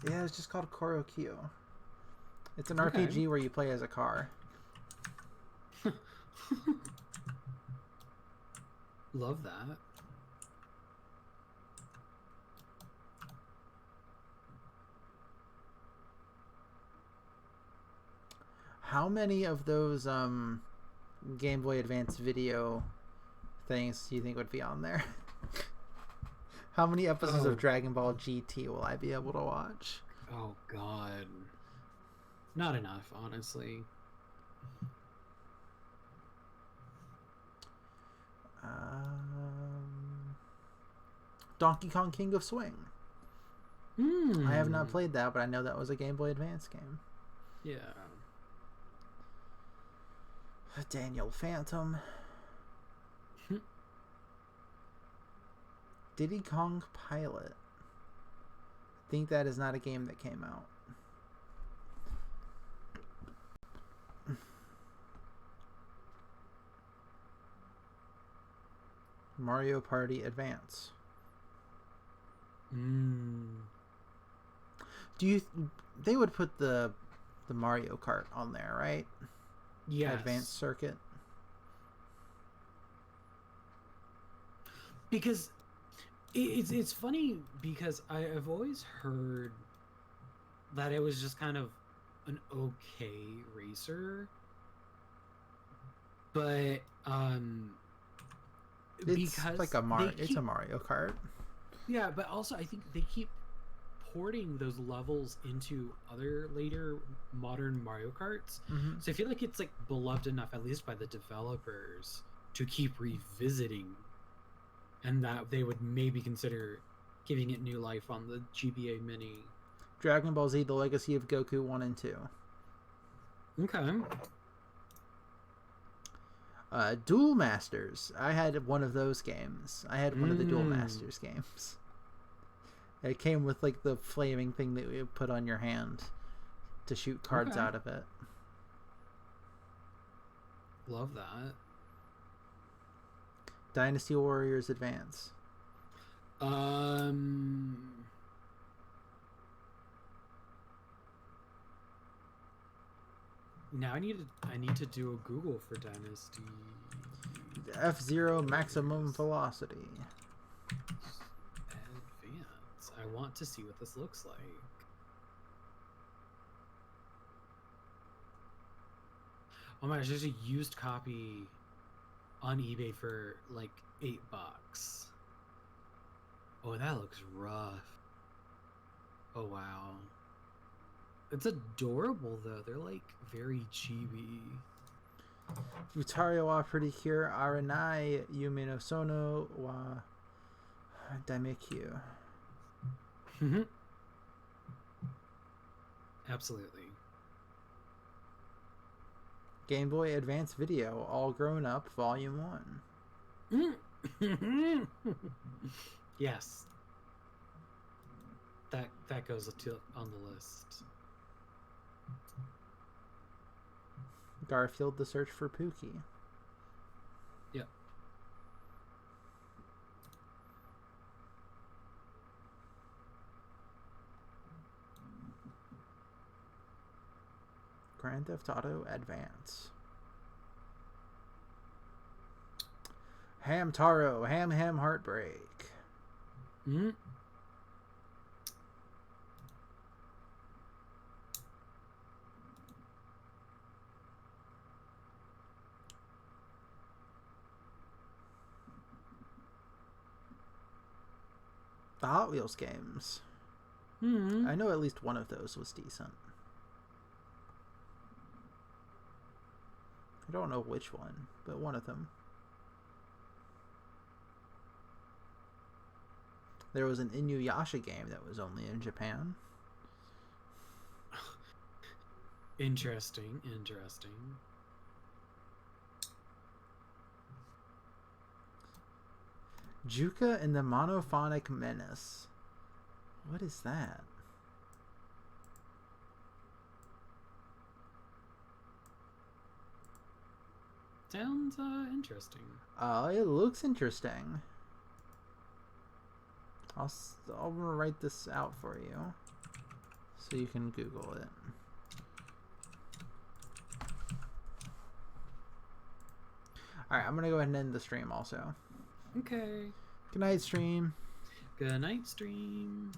Yeah, it's just called KoroQ. It's an RPG where you play as a car. Love that. How many of those Game Boy Advance video things do you think would be on there? How many episodes of Dragon Ball GT will I be able to watch? Oh god. Not enough, honestly. Donkey Kong King of Swing. I have not played that, but I know that was a Game Boy Advance game. Yeah. Daniel Phantom. Diddy Kong Pilot. I think that is not a game that came out. Mario Party Advance. Do you? They would put the Mario Kart on there, right? Yes. Advanced Circuit. Because it's funny because I've always heard that it was just kind of an okay racer, but It's because like it's a Mario Kart. Yeah, but also I think they keep porting those levels into other later modern Mario Karts. Mm-hmm. So I feel like it's like beloved enough, at least by the developers, to keep revisiting, and that they would maybe consider giving it new life on the GBA Mini. Dragon Ball Z: The Legacy of Goku 1 and 2. Okay. Duel Masters. I had one of those games. I had one of the Duel Masters games. It came with like the flaming thing that you put on your hand to shoot cards out of it. Love that. Dynasty Warriors Advance. Now I need to do a Google for Dynasty. F-Zero Maximum Velocity. Advance. I want to see what this looks like. Oh my gosh, there's a used copy on eBay for like $8. Oh, that looks rough. Oh wow. It's adorable though. They're like very chibi. Futario wa Pretty Aranai Yume no Sono wa Daimekyu. Absolutely. Game Boy Advance Video, All Grown Up, Volume 1. Yes. That goes on the list. Garfield: The Search for Pookie. Yep. Grand Theft Auto Advance. Hamtaro, Ham Heartbreak. The Hot Wheels games. I know at least one of those was decent. I don't know which one, but one of them. There was an Inuyasha game that was only in Japan. Interesting. Juka and the Monophonic Menace. What is that? Sounds interesting. It looks interesting. I'll write this out for you so you can Google it. Alright, I'm gonna go ahead and end the stream also. Okay. Good night, stream. Good night, stream.